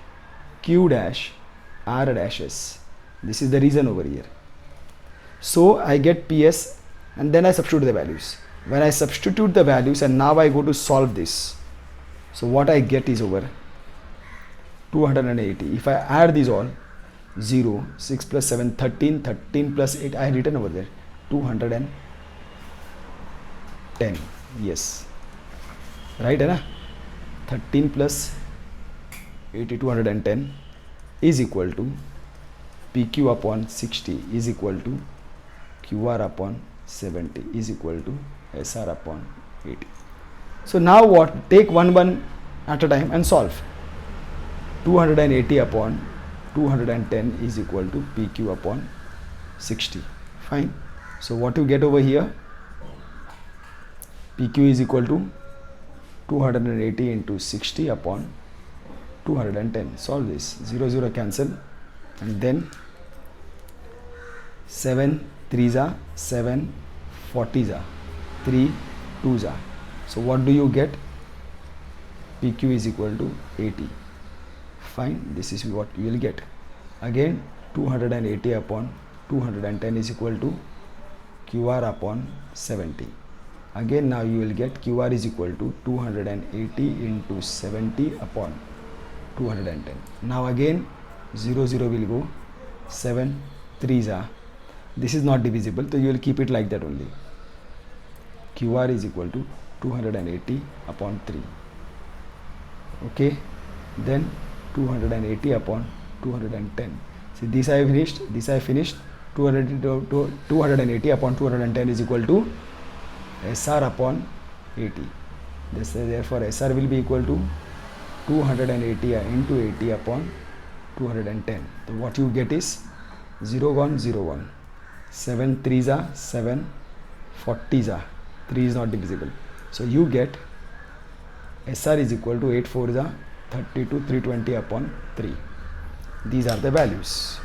Q dash R dashes. This is the reason over here. So I get PS, and then I substitute the values. When I substitute the values and now I go to solve this, so what I get is over 280. If I add these all, 0, 6 plus 7, 13, 13 plus 8, I had written over there 210. Yes, right, है ना? 13 plus 80, 210 is equal to PQ upon 60 is equal to QR upon 70 is equal to SR upon 80. So now what? Take one at a time and solve. 280 upon 210 is equal to PQ upon 60. Fine. So what you get over here? PQ is equal to 280 into 60 upon 210. Solve this. 0, 0 cancel, and then 7 3s are 7 40s are 3 2s are. So what do you get? PQ is equal to 80. Fine. This is what you will get. Again 280 upon 210 is equal to QR upon 70. Again now you will get QR is equal to 280 into 70 upon 210. Now again 0 0 will go, 7 3s are, this is not divisible, so you will keep it like that only. QR is equal to 280 upon 3. Okay, then 280 upon 210. See, this I finished, this I finished. 280 upon 210 is equal to SR upon 80. Therefore SR will be equal to 280 into 80 upon 210. So what you get is 0 1 0 1. 7 3s are 7 40s are, 3 is not divisible. So you get SR is equal to 8 4s are 32 320 upon 3. These are the values.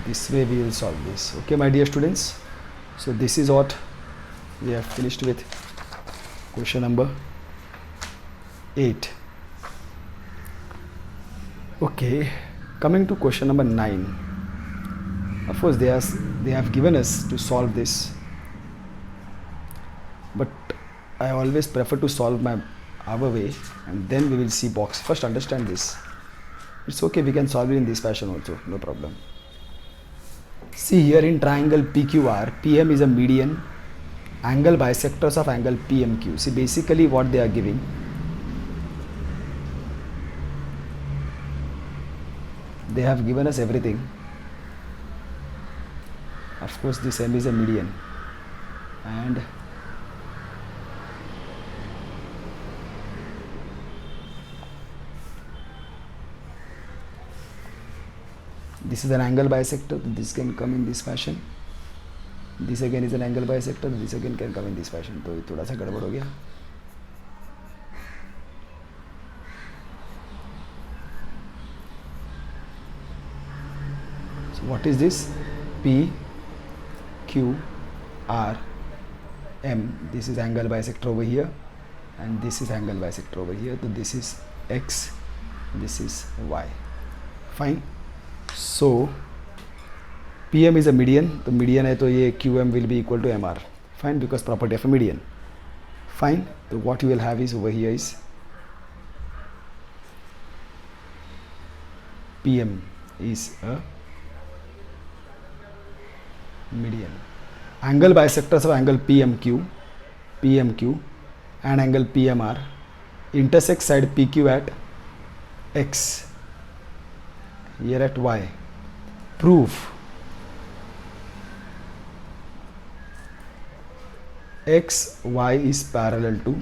this way we will solve this. Okay, my dear students, so this is what we have finished with question number 8. Okay, coming to question number 9. Of course they have given us to solve this, but I always prefer to solve our way, and then we will see box. First understand this. It's okay, we can solve it in this fashion also, no problem. See here, in triangle PQR, PM is a median, angle bisectors of angle PMQ. See, basically what they are giving, they have given us everything. Of course this M is a median, and this is an angle bisector. This can come in this fashion. This again is an angle bisector. This again can come in this fashion. तो थोड़ा सा गड़बड़ हो गया. So what is this? P, Q, R, M. This is angle bisector over here, and this is angle bisector over here. So this is X, this is Y. Fine. So PM is a median, तो median है तो ये QM will be equal to MR. Fine, because property of a median. Fine. So what you will have is over here is PM is a median. Angle bisectors of angle PMQ and angle PMR intersect side PQ at X, here at Y. Prove XY is parallel to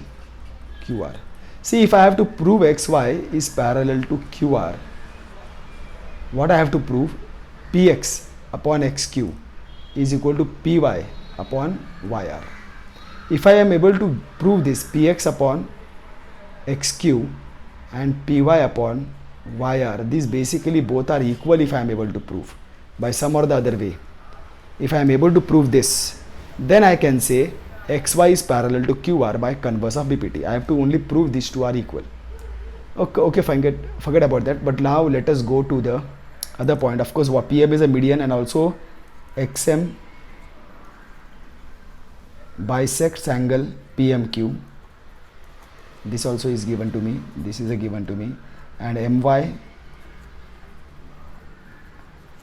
QR. See, if I have to prove XY is parallel to QR, what I have to prove? PX upon XQ is equal to PY upon YR. If I am able to prove this PX upon XQ and PY upon YR, these basically both are equal if I am able to prove by some or the other way. If I am able to prove this, then I can say XY is parallel to QR by converse of BPT. I have to only prove these two are equal. Okay, fine, forget about that. But now let us go to the other point. Of course, what PM is a median, and also XM bisects angle PMQ. This also is given to me. This is a given to me. And MY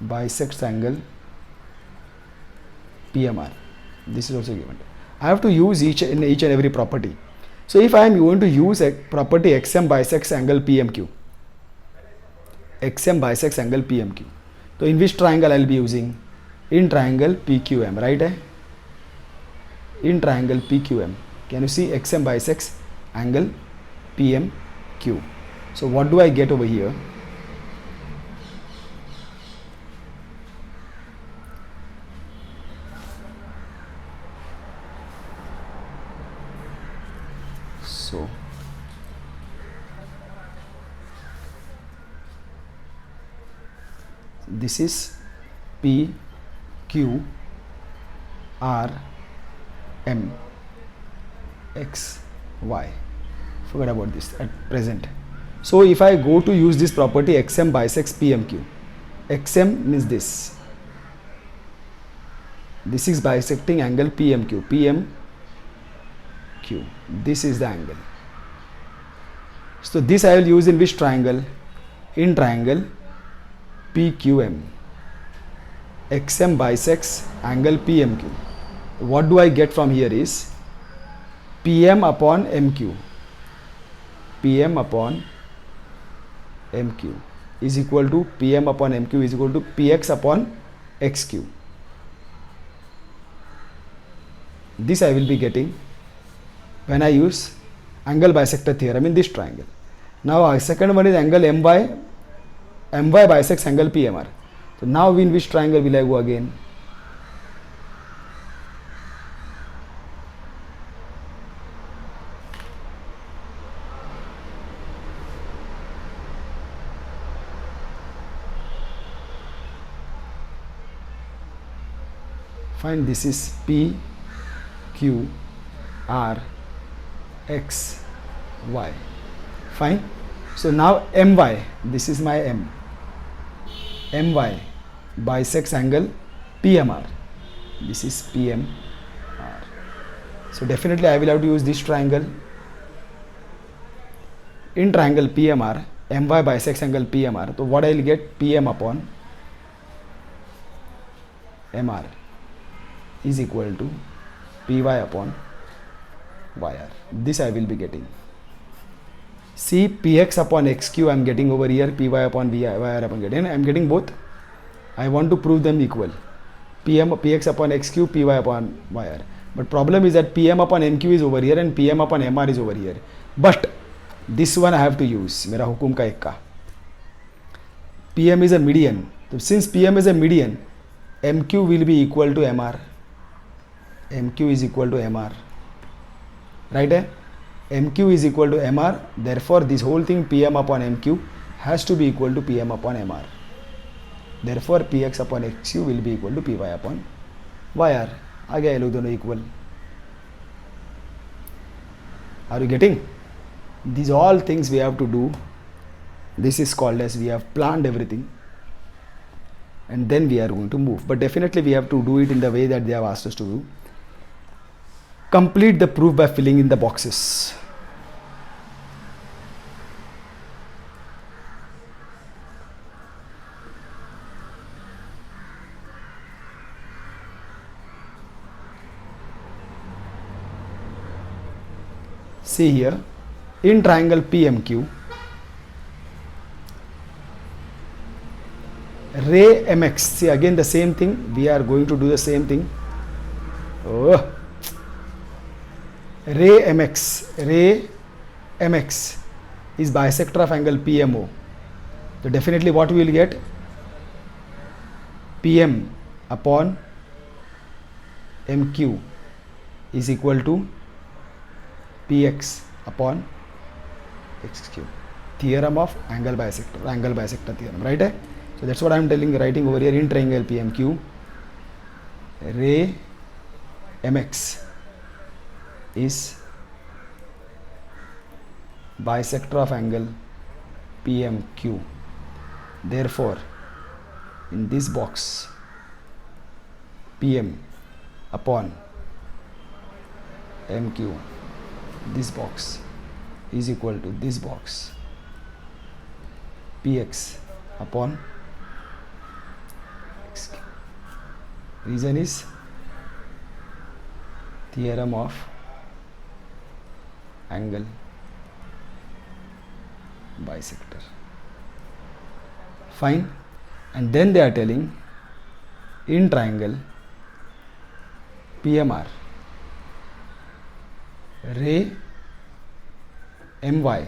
bisects angle PMR. This is also given. I have to use each and every property. So if I am going to use a property XM bisects angle PMQ, XM bisects angle PMQ. So in which triangle I will be using? In triangle PQM, right? In triangle PQM. Can you see XM bisects angle PMQ? So what do I get over here? So this is P, Q, R, M, X, Y. Forget about this at present. So if I go to use this property XM bisects PMQ, XM means this. This is bisecting angle PMQ, PMQ. This is the angle. So this I will use in which triangle? In triangle PQM. XM bisects angle PMQ. What do I get from here is PM upon MQ. PM upon MQ is equal to PM upon MQ is equal to PX upon XQ. This I will be getting when I use angle bisector theorem in this triangle. Now our second one is angle MY bisects angle PMR. So now in which triangle will I go again? fine, this is P Q R X Y, fine. So now my, this is my my bisects angle PMR, this is PMR. So definitely I will have to use this triangle. In triangle PMR, my bisects angle PMR, so what I will get, PM upon MR is equal to PY upon YR. This I will be getting. See, PX upon XQ I am getting over here, PY upon YR upon getting. I am getting both. I want to prove them equal. PX upon XQ, PY upon YR. But problem is that PM upon MQ is over here and PM upon MR is over here. But this one I have to use. मेरा हुकुम का एक का. PM is a median. So since PM is a median, MQ will be equal to MR. MQ is equal to MR. Right? MQ is equal to MR. Therefore, this whole thing PM upon MQ has to be equal to PM upon MR. Therefore, PX upon XQ will be equal to PY upon YR. आ गया ये लोग दोनों equal. Are you getting? These all things we have to do. This is called as we have planned everything. And then we are going to move. But definitely we have to do it in the way that they have asked us to do. Complete the proof by filling in the boxes. See here, in triangle PMQ, ray MX, see again the same thing, we are going to do the same thing. Oh. Ray MX is bisector of angle PMO. So definitely what we will get, PM upon MQ is equal to PX upon XQ. Theorem of angle bisector theorem, right? So that's what I am writing over here. In triangle PMQ, ray MX is bisector of angle PMQ. Therefore, in this box, PM upon MQ, this box is equal to this box, PX upon XQ. Reason is theorem of angle bisector. Fine. And then they are telling in triangle PMR, ray MY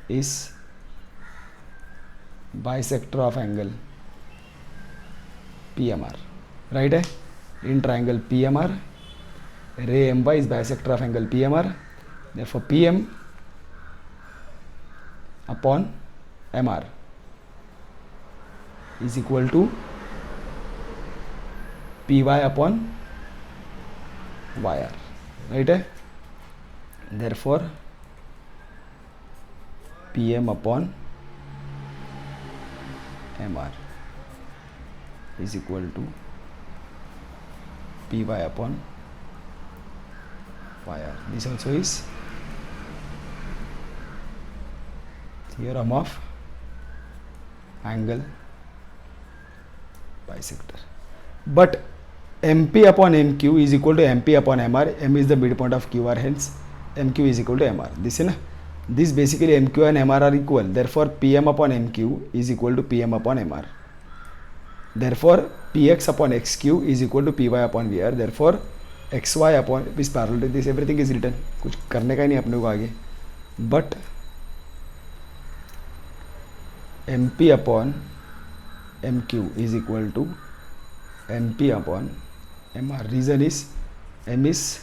is bisector of angle PMR, right? In triangle PMR, ray MY is bisector of angle PMR. Therefore, PM upon MR is equal to PY upon YR, right? Therefore, PM upon MR is equal to PY upon YR. This also is theorem of angle bisector. But MP upon MQ is equal to MP upon MR. M is the midpoint of QR, hence MQ is equal to MR. This basically MQ and MR are equal. Therefore, PM upon MQ is equal to PM upon MR. Therefore, PX upon XQ is equal to PY upon VR. Therefore, XY upon is parallel to this. Everything is written. कुछ करने का ही नहीं अपने को आगे. But MP upon MQ is equal to MP upon MR. Reason is M is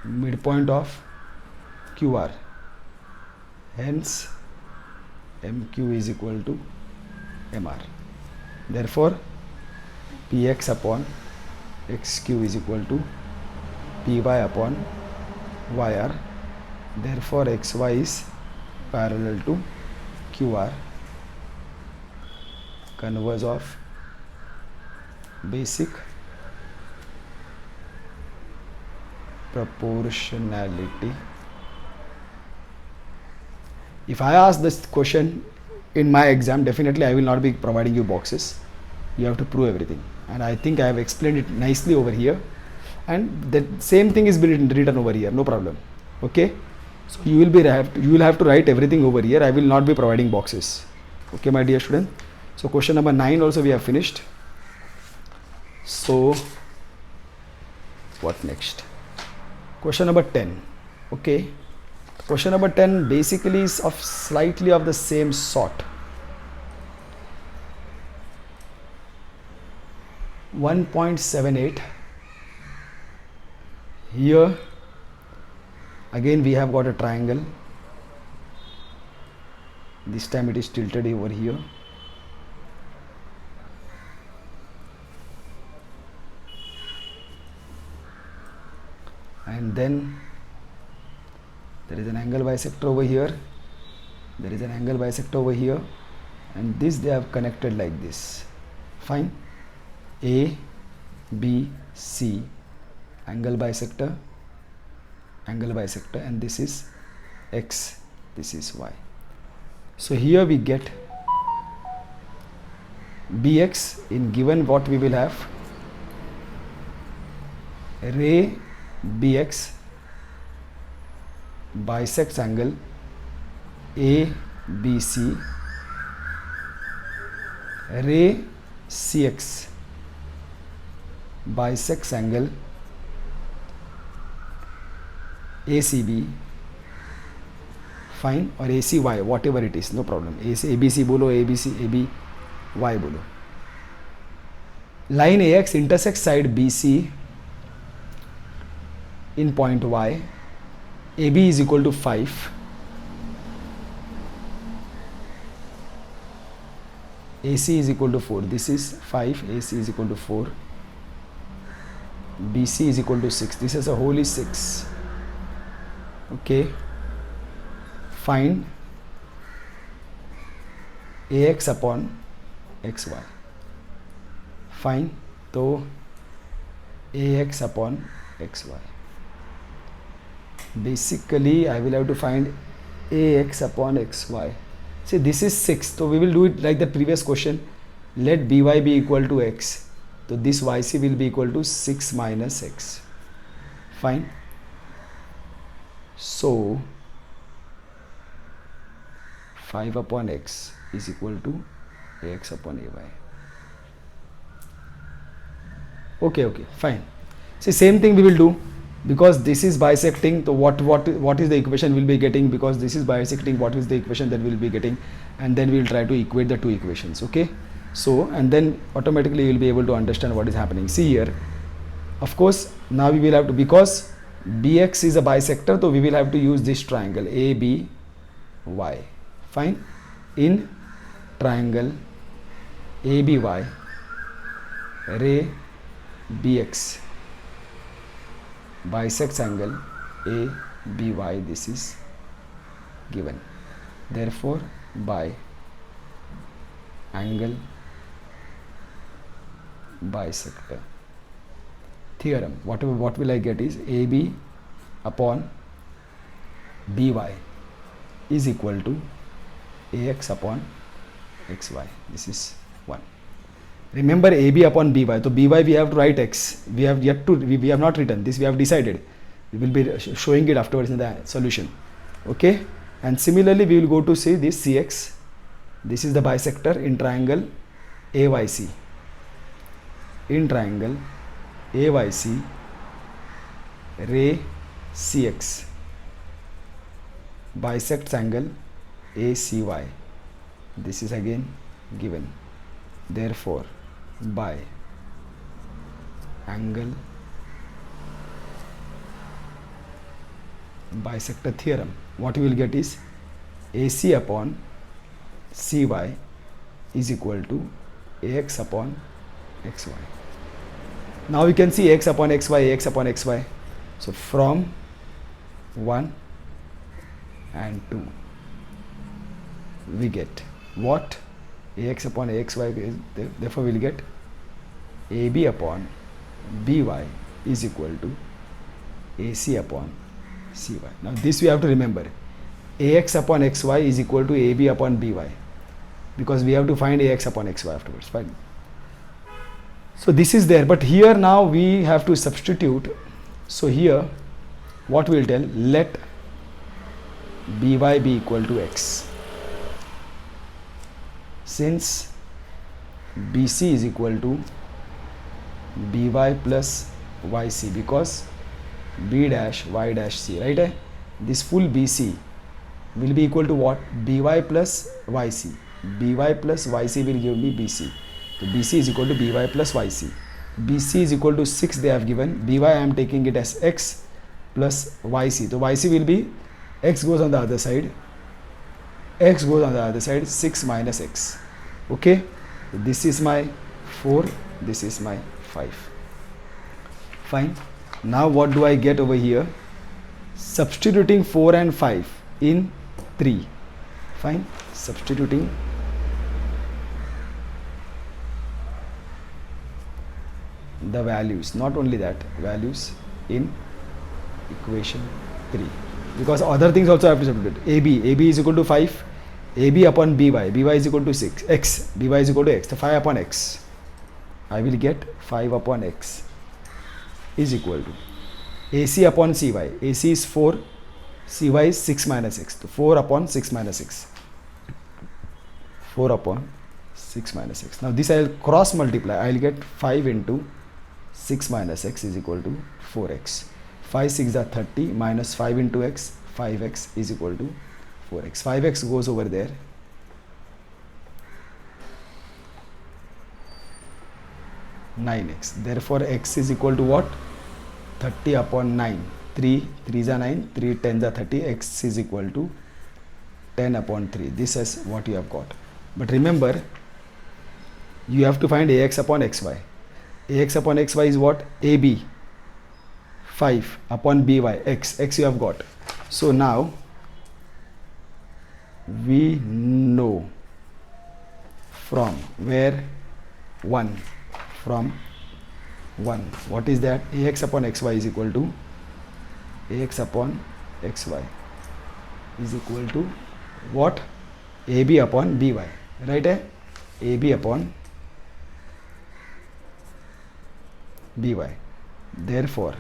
midpoint of QR, hence MQ is equal to MR. Therefore, px upon xq is equal to py upon yr. Therefore xy is parallel to qr. Converse of basic proportionality. If I ask this question in my exam, definitely I will not be providing you boxes. You have to prove everything, and I think I have explained it nicely over here, and the same thing is written over here, no problem. Okay, so you will have to write everything over here. I will not be providing boxes. Okay, my dear student. So question number 9 also we have finished. So what next? Question number 10. Okay, question number 10 basically is of slightly of the same sort. 1.78. Here again we have got a triangle. This time it is tilted over here. And then there is an angle bisector over here, there is an angle bisector over here, and this they have connected like this. Fine. A, B, C, angle bisector, and this is X, this is Y. So here we get BX in given what we will have, ray BX bisects angle ABC, ray CX bisects angle ACB, fine, or ACY, whatever it is, no problem. ABC bolo, ABC, AB, Y bolo. Line AX intersects side BC in point Y. AB is equal to 5. AC is equal to 4. This is 5. AC is equal to 4. BC is equal to 6. This as a whole is 6. Okay. Find AX upon XY. Fine. So AX upon XY. Basically I will have to find AX upon XY. See, this is 6, so we will do it like the previous question. Let BY be equal to X, so this YC will be equal to 6 minus X. Fine. So 5 upon X is equal to AX upon AY. Okay, fine. See, same thing we will do. Because this is bisecting, so what is the equation we'll be getting? Because this is bisecting, what is the equation that we'll be getting? And then we'll try to equate the two equations. Okay, so and then automatically you'll be able to understand what is happening. See here, of course now we will have to, because BX is a bisector, so we will have to use this triangle ABY. Fine. In triangle ABY, ray BX bisects angle ABY, this is given. Therefore by angle bisector theorem, what will I get is AB upon BY is equal to AX upon XY. This is 1. Remember AB upon BY. So BY we have to write X. We have not written this. We have decided. We will be showing it afterwards in the solution. Okay. And similarly, we will go to see this CX. This is the bisector in triangle AYC. In triangle AYC, ray CX bisects angle ACY. This is again given. Therefore, by angle bisector theorem, what you will get is AC upon CY is equal to AX upon xy. Now we can see x upon xy, ax upon xy. So from 1 and 2 we get what? Ax upon axy, therefore we will get ab upon by is equal to ac upon cy. Now this we have to remember, ax upon xy is equal to ab upon by, because we have to find ax upon xy afterwards. Fine. So this is there, but here now we have to substitute. So here what we will tell, let by be equal to x. Since bc is equal to by plus yc, because b dash y dash c, right? This full bc will be equal to what? by plus yc. by plus yc will give me bc. So bc is equal to by plus yc. bc is equal to 6 they have given. by I am taking it as x plus yc. So yc will be, x goes on the other side, x goes on the other side, 6 minus x. Okay, so this is my 4, this is my 5. Fine. Now what do I get over here? Substituting 4 and 5 in 3. Fine. Substituting the values, not only that, values in equation 3, because other things also have to substitute. ab is equal to 5, ab upon by is equal to 6, x, by is equal to x, so 5 upon x, I will get 5 upon x is equal to ac upon cy. ac is 4, cy is 6 minus x, so 4 upon 6 minus x, 4 upon 6 minus x. Now this I will cross multiply, I will get 5 into 6 minus x is equal to 4x. 5 6 are 30 minus 5 into x, 5x is equal to 4x. 5x goes over there. (9x). Therefore x is equal to what? 30 upon 9. 3 3s are 9, 3 10s are 30. X is equal to 10 upon 3. This is what you have got. But remember, you have to find ax upon xy. Ax upon xy is what? ab. 5 upon by, x you have got. So now we know from where 1, from 1, what is that? Ax upon xy is equal to ax upon xy is equal to what? ab upon by, right? ab upon by. Therefore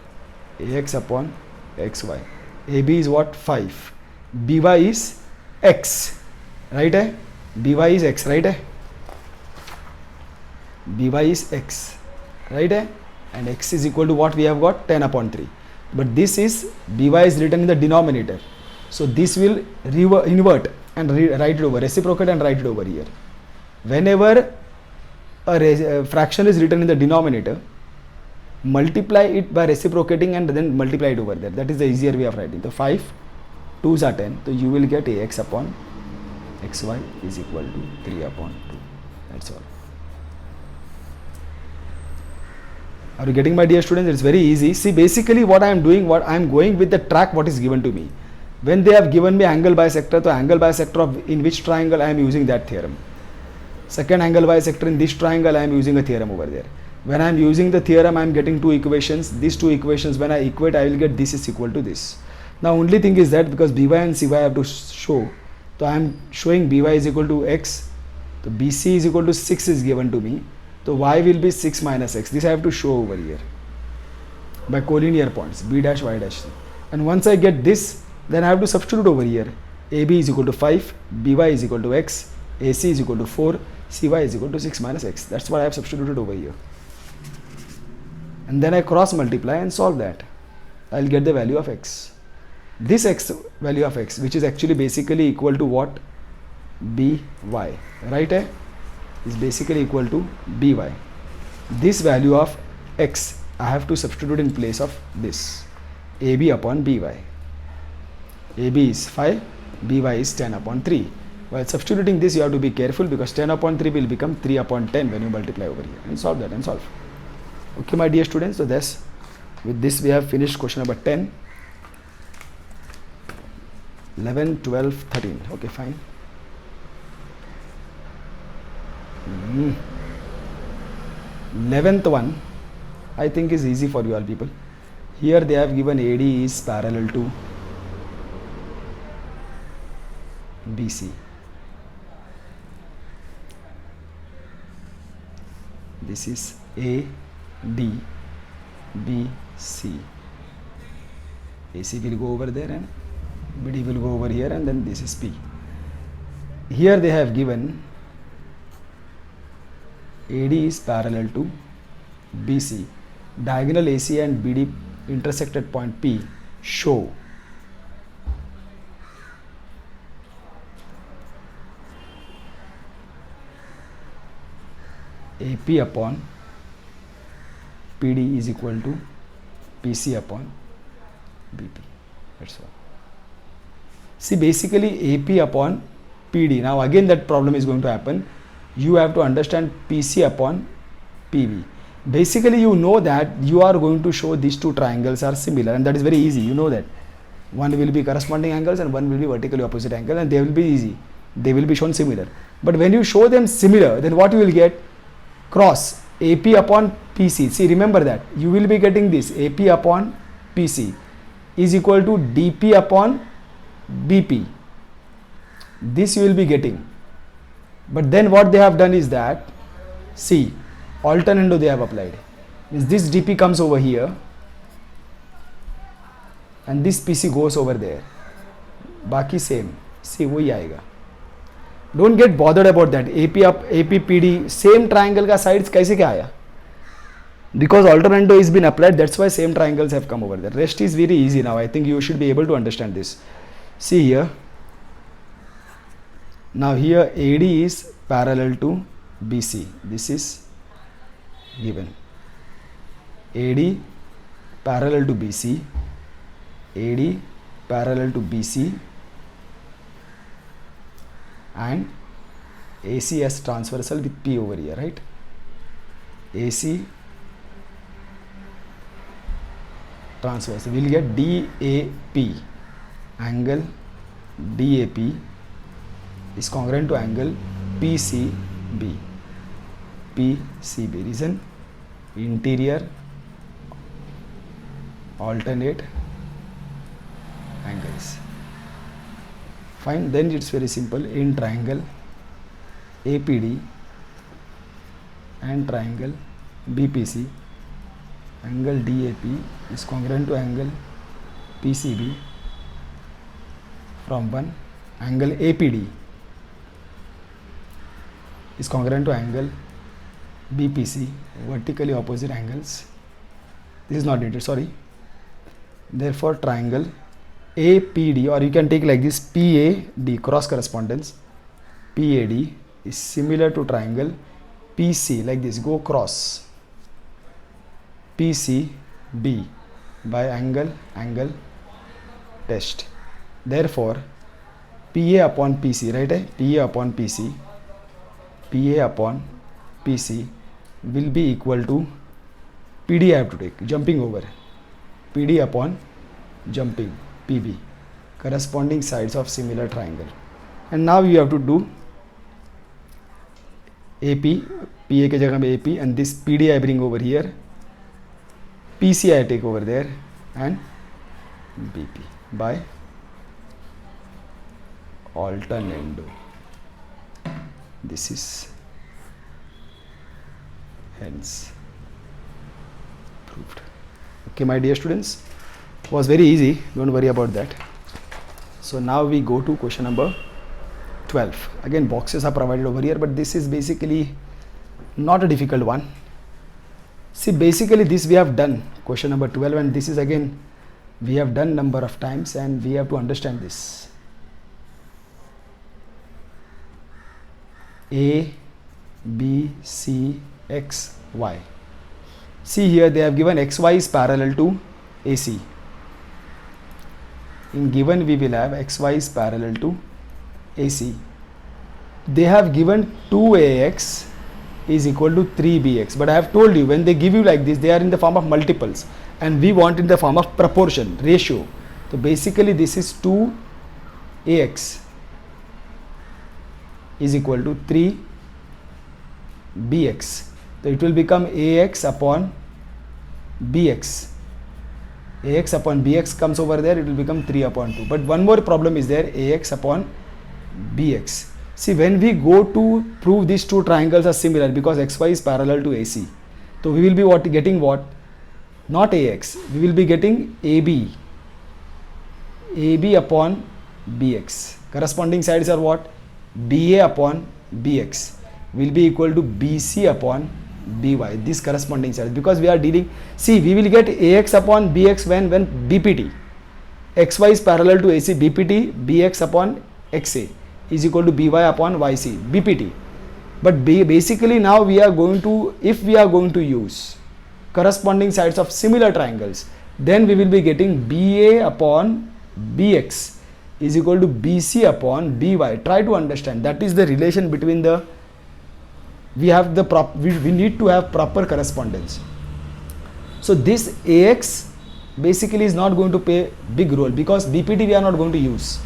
ax upon xy, ab is what? 5, by is x, right? by is x, right? by is x, right? And x is equal to what we have got? 10 upon 3. But this is, by is written in the denominator, so this will invert and write it over, reciprocate and write it over here. Whenever a fraction is written in the denominator, multiply it by reciprocating and then multiply it over there. That is the easier way of writing. So 5 2s are 10, so you will get ax upon xy is equal to 3 upon 2. That's all. Are you getting, my dear students? It's very easy. See, basically what I am doing, what I am going with the track what is given to me. When they have given me angle bisector, so angle bisector of in which triangle I am using that theorem. Second angle bisector in this triangle I am using a theorem over there. When I am using the theorem, I am getting two equations. These two equations, when I equate, I will get this is equal to this. Now only thing is that because by and cy I have to show, so I am showing by is equal to x, so bc is equal to 6 is given to me, so y will be 6 minus x. This I have to show over here by collinear points, b dash y dash c. And once I get this, then I have to substitute over here. ab is equal to 5, by is equal to x, ac is equal to 4, cy is equal to 6 minus x. That's what I have substituted over here. And then I cross multiply and solve that. I will get the value of x. This x value of x, which is actually basically equal to what? by, right? Is basically equal to by. This value of x I have to substitute in place of this, ab upon by. ab is 5, by is 10 upon 3. While substituting this, you have to be careful because 10 upon 3 will become 3 upon 10 when you multiply over here, and solve that and solve. Okay, my dear students, so that's, with this we have finished question number 10, 11, 12, 13. Okay, fine. 11th one, I think is easy for you all people. Here they have given AD is parallel to BC. This is AD, BC. AC will go over there and BD will go over here, and then this is P. Here they have given AD is parallel to BC. Diagonal AC and BD intersect at point P. Show AP upon PD is equal to PC upon BP. That's all. See, basically AP upon PD. Now again that problem is going to happen. You have to understand PC upon PB. Basically you know that you are going to show these two triangles are similar, and that is very easy. You know that one will be corresponding angles and one will be vertically opposite angle, and they will be easy. They will be shown similar. But when you show them similar, then what you will get? Cross AP upon PC. See, remember that you will be getting this AP upon PC is equal to DP upon BP. This you will be getting. But then what they have done is that, see, alternando they have applied. Means this DP comes over here and this PC goes over there. Baki same. See, वही आएगा. Don't get bothered about that. AP up, AP PD, same triangle का sides कैसे क्या आया? Because alternando is been applied, that's why same triangles have come over there. Rest is very easy now. I think you should be able to understand this. See here. Now here AD is parallel to BC. This is given. AD parallel to BC. AD parallel to BC. And AC as transversal with P over here, right? AC transversal. We will get DAP. Angle DAP is congruent to angle PCB. PCB. Reason? Interior alternate angles. Fine. Then it's very simple. In triangle APD and triangle BPC, angle DAP is congruent to angle PCB from one. Angle APD is congruent to angle BPC, vertically opposite angles. This is not needed, sorry. Therefore triangle APD, or you can take like this, PAD, cross correspondence, PAD is similar to triangle PC, like this, go cross PCB by angle test. Therefore PA upon PC, right? PA upon PC, PA upon PC will be equal to PD. I have to take jumping over PD upon jumping PB, corresponding sides of similar triangle. And now you have to do AP, PA के जगह में AP, and this PD I bring over here, PC I take over there, and BP by alternando. This is hence proved. Okay, my dear students, was very easy, don't worry about that. So now we go to question number 12. Again, boxes are provided over here, but this is basically not a difficult one. See, basically this we have done question number 12, and this is again we have done number of times, and we have to understand this. A, B, C, X, Y. See here they have given XY is parallel to AC. In given we will have XY is parallel to AC. they have given 2ax is equal to 3bx, but I have told you when they give you like this, they are in the form of multiples and we want in the form of proportion, ratio. So basically this is 2ax is equal to 3bx. So it will become ax upon bx. Ax upon bx comes over there, it will become 3 upon 2. But one more problem is there, ax upon bx. See, when we go to prove these two triangles are similar because xy is parallel to AC, so we will be getting what? Not ax, we will be getting ab upon bx. Corresponding sides are what? ba upon bx will be equal to bc upon by. This corresponding sides, because we are dealing, see, we will get ax upon bx when bpt, xy is parallel to AC, bpt bx upon xa is equal to by upon yc, bpt. But basically now we are going to, if we are going to use corresponding sides of similar triangles, then we will be getting ba upon bx is equal to bc upon by. Try to understand, that is the relation between the, we have the we need to have proper correspondence. So this ax basically is not going to play big role because bpt we are not going to use.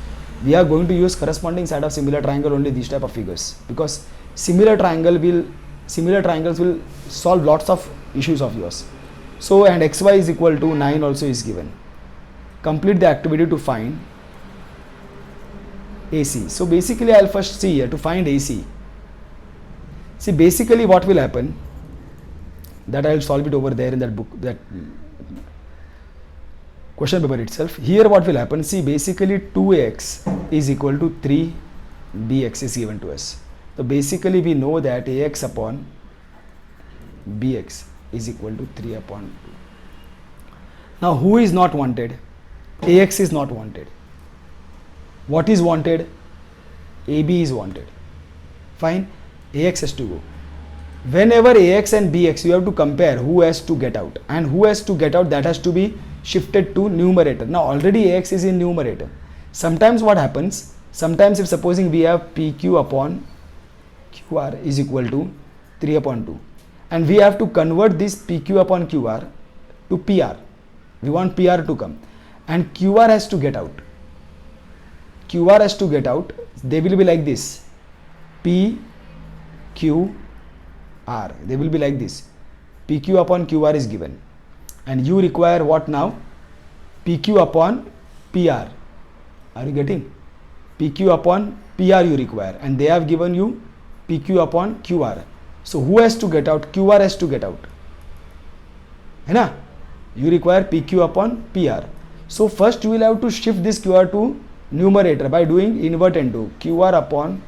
We are going to use corresponding side of similar triangle, only these type of figures, because similar triangles will solve lots of issues of yours. So, and xy is equal to 9 also is given. Complete the activity to find AC. So basically I will first see here to find AC. See, basically what will happen, that I will solve it over there in that book, that question paper itself. Here what will happen, see, basically 2ax is equal to 3bx is given to us. So basically we know that ax upon bx is equal to 3 upon 2. Now who is not wanted? Ax is not wanted. What is wanted? AB is wanted. Fine, ax has to go. Whenever ax and bx you have to compare who has to get out, and who has to get out, that has to be shifted to numerator. Now already ax is in numerator. Sometimes what happens, sometimes if supposing we have pq upon qr is equal to 3 upon 2 and we have to convert this pq upon qr to pr, we want pr to come and qr has to get out. QR has to get out, they will be like this, P, Q, R, they will be like this, PQ upon QR is given and you require what now? PQ upon PR, are you getting? PQ upon PR you require and they have given you PQ upon QR. So who has to get out? QR has to get out, है ना? You require PQ upon PR. So first you will have to shift this QR to numerator by doing invert and do qr upon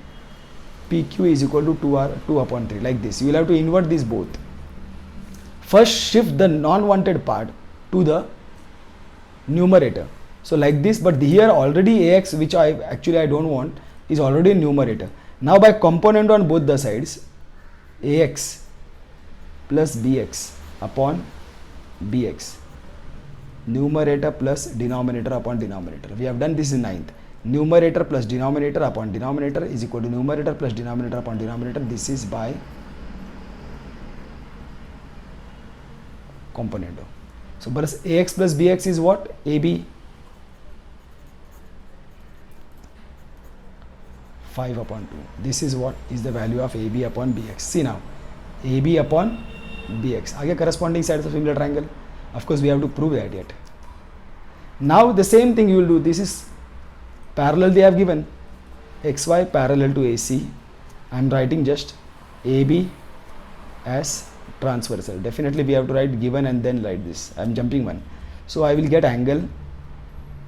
pq is equal to 2 upon 3, like this. You will have to invert these both. First shift the non-wanted part to the numerator. So like this, but here already ax, which I don't want, is already in numerator. Now by component on both the sides, ax plus bx upon bx, numerator plus denominator upon denominator. We have done this in 9th. Numerator plus denominator upon denominator is equal to numerator plus denominator upon denominator. This is by component. So but ax plus bx is what? AB 5 upon 2. This is what is the value of AB upon bx. See now, AB upon bx. Again corresponding sides of similar triangle. Of course we have to prove that yet. Now the same thing you will do. This is parallel, they have given xy parallel to AC. I am writing just AB as transversal. Definitely we have to write given and then write this. I am jumping one. So I will get angle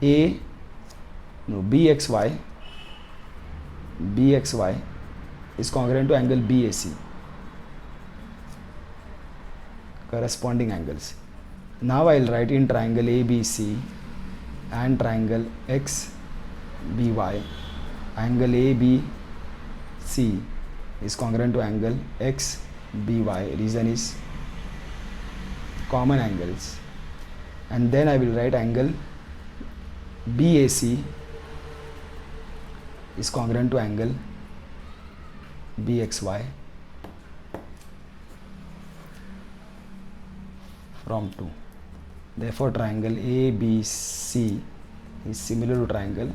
BXY is congruent to angle BAC. Corresponding angles. Now I will write in triangle ABC and triangle XBY. Angle ABC is congruent to angle XBY. Reason is common angles. And then I will write angle BAC is congruent to angle bxy from 2. Therefore triangle ABC is similar to triangle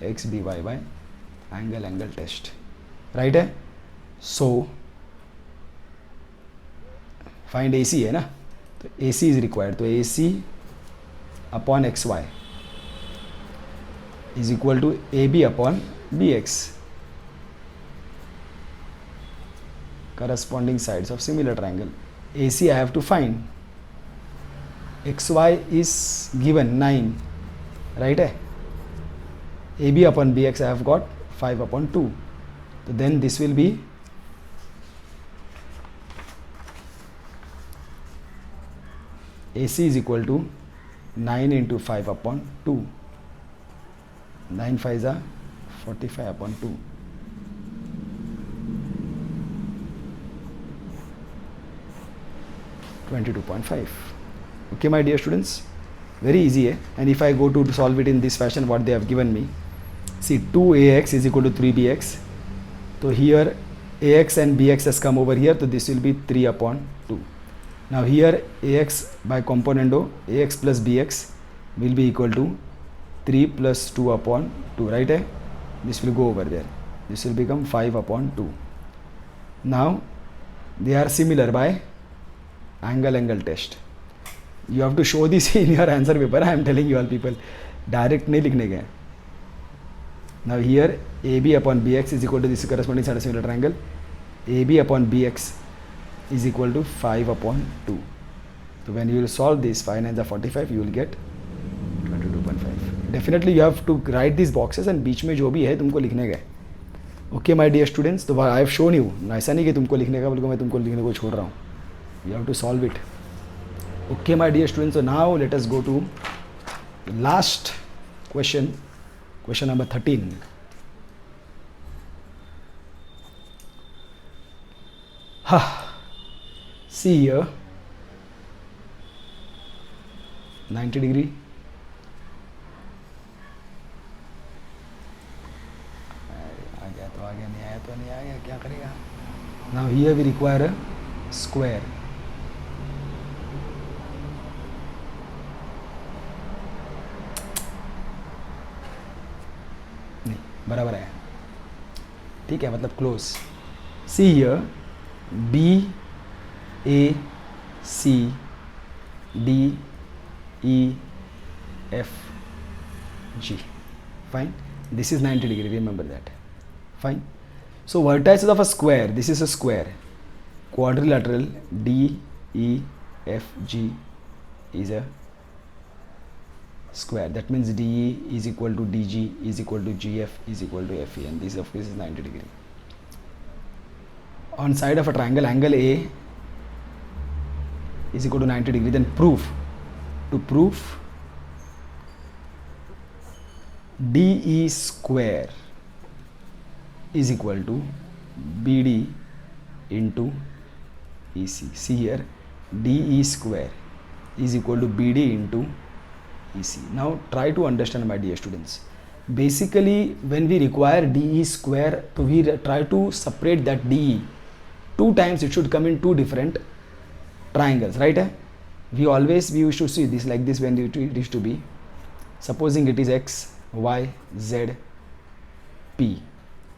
XBY by angle test. Right है? So find AC है ना, तो AC is required. तो AC upon XY is equal to AB upon BX, corresponding sides of similar triangle. AC I have to find. XY is given 9, right है? AB upon BX I have got 5 upon 2. So then this will be AC is equal to 9 into 5 upon 2. 9 5s are 45 upon 2. (22.5). Okay, my dear students, very easy, eh? And if I go to solve it in this fashion, what they have given me, see 2ax is equal to 3bx. So here ax and bx has come over here, so this will be 3 upon 2. Now here ax by componendo, ax plus bx will be equal to 3 plus 2 upon 2, right? Eh? This will go over there. This will become 5 upon 2. Now they are similar by angle test. You have to show this in your answer paper. I am telling you all people, direct नहीं लिखने गए. Now here AB upon BX is equal to this corresponding side of similar triangle. AB upon BX is equal to 5 upon 2. So when you will solve this, 5 9s are 45, you will get 22.5. Definitely you have to write these boxes and बीच में जो भी है तुमको लिखने गए. Okay my dear students, तो I have shown you. ऐसा नहीं कि तुमको लिखने का बल्कि मैं तुमको लिखने को छोड़ रहा हूँ. You have to solve it. Okay my dear students, so now let us go to the last question, question number 13. See here, 90 degree, आ गया तो आ गया, नहीं आया तो नहीं आ गया, क्या करेगा. Now here we require a square. नहीं बराबर है, ठीक है, मतलब close. See here B A C D E F G. Fine. This is 90 degree, remember that. Fine. So vertices of a square, this is a square. Quadrilateral D E F G is a square. That means DE is equal to DG is equal to GF is equal to FE, and this of course is 90 degree. On side of a triangle, angle A is equal to 90 degree. Then prove. To prove, DE square is equal to BD into EC. See here, DE square is equal to BD into EC. Now try to understand, my dear students. Basically, when we require DE square, so we try to separate that DE. 2 times it should come in 2 different triangles, right? We used to see this like this when it used to be. Supposing it is X, Y, Z, P.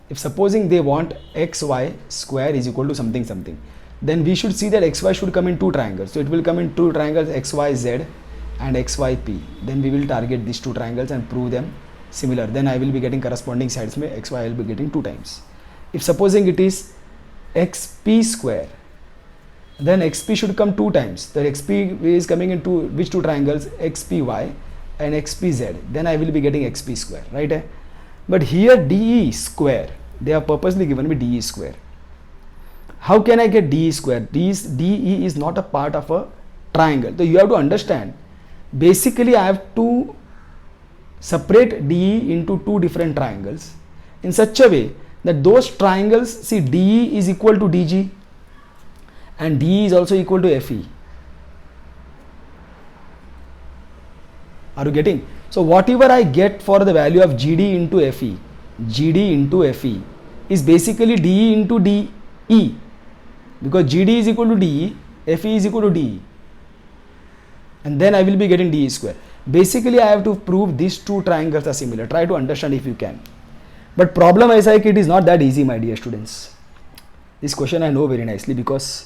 If supposing they want XY square is equal to something something, then we should see that XY should come in 2 triangles. So it will come in 2 triangles, XYZ and XYP. Then we will target these 2 triangles and prove them similar. Then I will be getting corresponding sides. Mein XY I will be getting 2 times. If supposing it is XP square, then XP should come 2 times. The XP is coming in which 2 triangles? XPY and XPZ. Then I will be getting XP square, right? But here DE square, they have purposely given me DE square. How can I get DE square? DE is not a part of a triangle. So you have to understand. Basically, I have to separate DE into 2 different triangles in such a way that those triangles, see, DE is equal to DG and DE is also equal to FE. Are you getting? So whatever I get for the value of GD into FE, GD into FE, is basically DE into DE, because GD is equal to DE, FE is equal to DE, and then I will be getting DE square. Basically I have to prove these two triangles are similar. Try to understand if you can. But problem is like it is not that easy, my dear students. This question I know very nicely because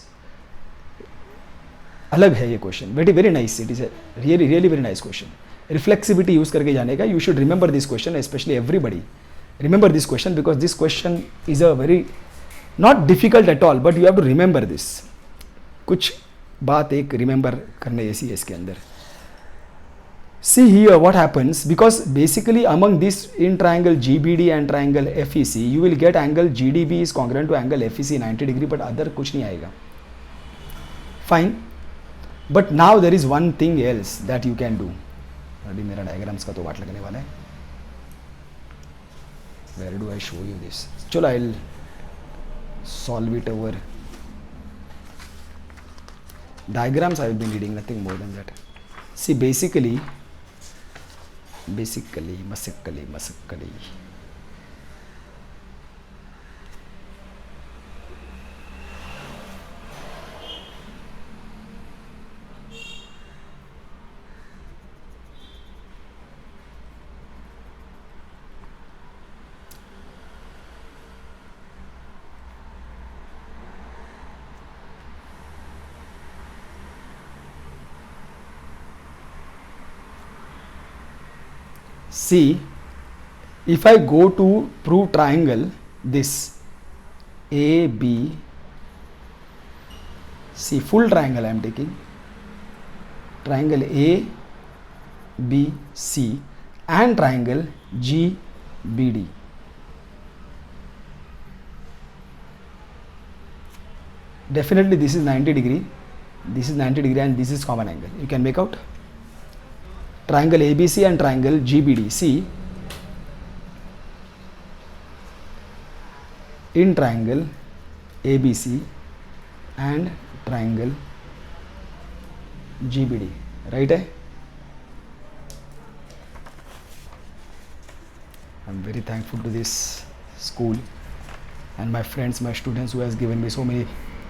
अलग है ये question, very very nice, it is a really really very nice question. Reflexivity use करके जाने का, you should remember this question, especially everybody remember this question, because this question is a very not difficult at all, but you have to remember this. कुछ बात एक remember करने जैसी है इसके अंदर. See here what happens, because basically among this in triangle GBD and triangle FEC you will get angle GDB is congruent to angle FEC 90 degree, but other कुछ नहीं आएगा. Fine, but now there is one thing else that you can do. अभी मेरा diagrams का तो वाट लगने वाला है. Where do I show you this? चलो I'll solve it over diagrams. I will be needing nothing more than that. See, basically see, if I go to prove triangle this A B C, full triangle I am taking, triangle A B C and triangle G B D. Definitely this is 90 degree, this is 90 degree, and this is common angle. You can make out triangle ABC and triangle GBD. See, in triangle ABC and triangle GBD, right? I'm very thankful to this school and my friends, my students who has given me so many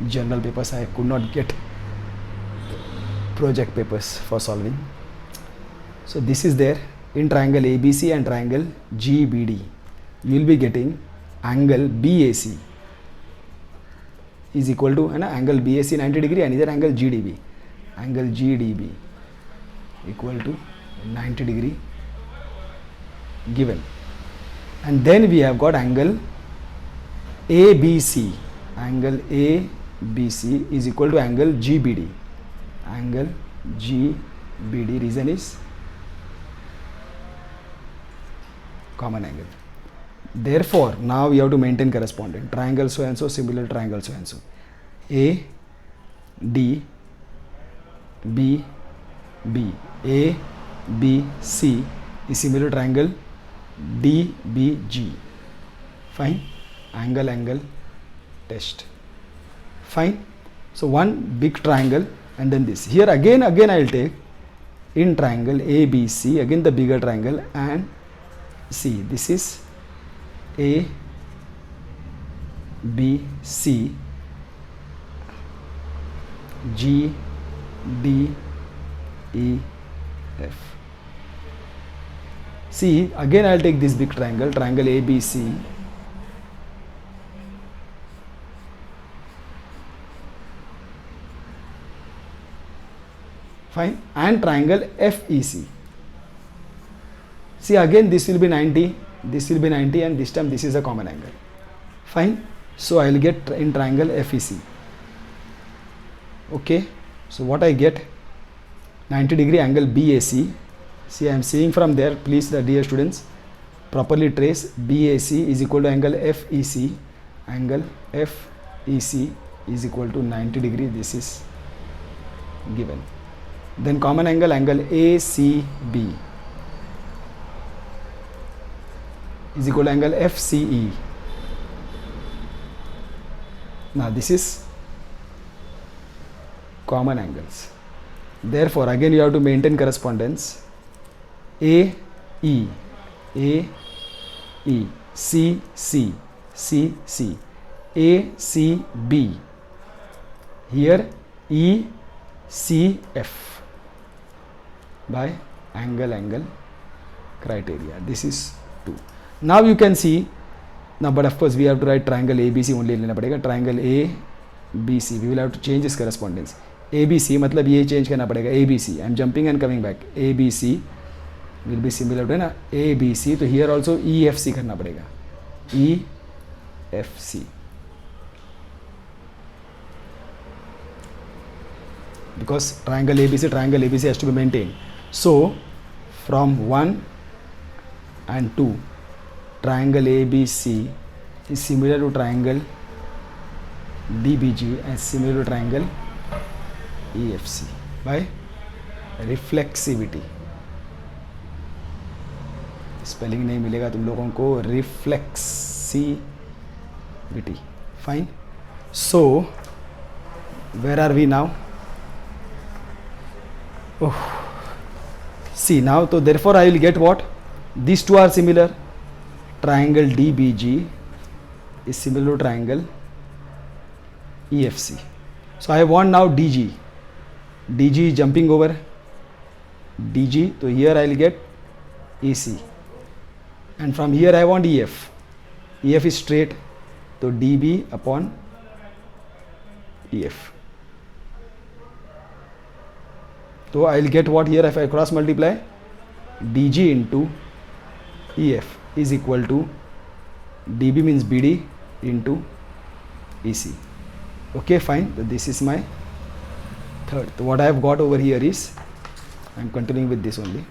general papers. I could not get project papers for solving. So this is there in triangle ABC and triangle GBD. You will be getting angle BAC is equal to angle BAC 90 degree and either angle GDB. Angle GDB equal to 90 degree given. And then we have got angle ABC. Angle ABC is equal to angle GBD. Angle GBD, reason is common angle. Therefore, now we have to maintain correspondent. Triangle so and so, similar triangle so and so. A, D, B, B. A, B, C is similar triangle D, B, G. Fine. Angle, angle, test. Fine. So one big triangle and then this. Here again I will take in triangle ABC, again the bigger triangle, and see, this is A, B, C, G, D, E, F. See, again I will take this big triangle, triangle ABC, fine, and triangle FEC. See, again this will be 90, this will be 90, and this time this is a common angle. Fine. So I will get in triangle FEC. Okay. So what I get? 90 degree angle BAC. See, I am seeing from there. Please, the dear students, properly trace. BAC is equal to angle FEC. Angle FEC is equal to 90 degree. This is given. Then common angle, angle ACB is equal to angle FCE. Now this is common angles. Therefore, again you have to maintain correspondence. AE, AE, CC, C, C. A, C, B. Here E, C, F by angle criteria. This is 2. Now you can see, now but of course we have to write triangle ABC only लेना पड़ेगा. Triangle ABC, we will have to change this correspondence. ABC मतलब ये change करना पड़ेगा. ABC, I am jumping and coming back. ABC will be similar to ना ABC, तो here also EFC करना पड़ेगा. EFC, because triangle ABC has to be maintained. So from 1 and 2, triangle ABC is similar to triangle DBG and similar to triangle EFC by reflexivity. Spelling नहीं मिलेगा तुम लोगों को. Reflexivity. Fine. So where are we now? Oh. See now, so therefore I will get what? These two are similar. Triangle DBG is similar to triangle EFC. So I want now DG. DG is jumping over DG. So here I will get EC. And from here I want EF. EF is straight. So DB upon EF. So I will get what here if I cross multiply? DG into EF is equal to DB means BD into EC. Okay, fine. So this is my third. So what I have got over here is, I am continuing with this only.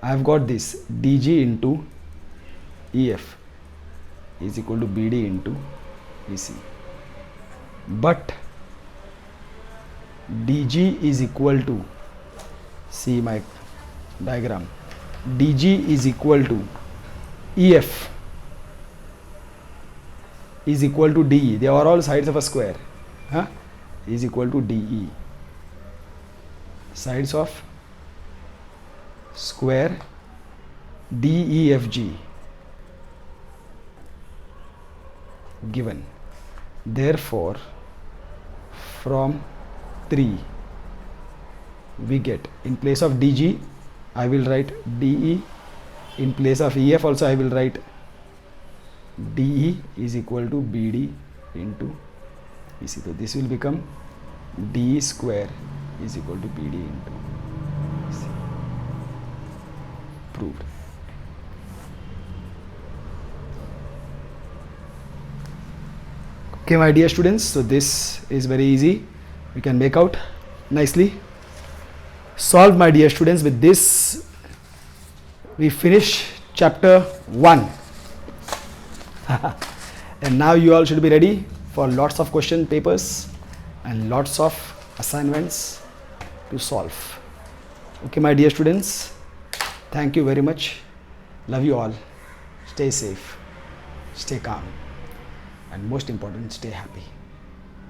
I have got this DG into EF is equal to BD into EC. But DG is equal to, see my diagram, DG is equal to EF is equal to DE. They are all sides of a square. Is equal to DE. Sides of square DEFG given. Therefore, from 3 we get, in place of DG I will write DE, in place of EF also I will write DE is equal to BD into EC. So this will become DE square is equal to BD into EC. Proved. Okay, my dear students, so this is very easy. We can make out nicely. Solve, my dear students. With this we finish chapter 1. And now you all should be ready for lots of question papers and lots of assignments to solve. Okay, my dear students, thank you very much. Love you all. Stay safe, stay calm, and most important, stay happy.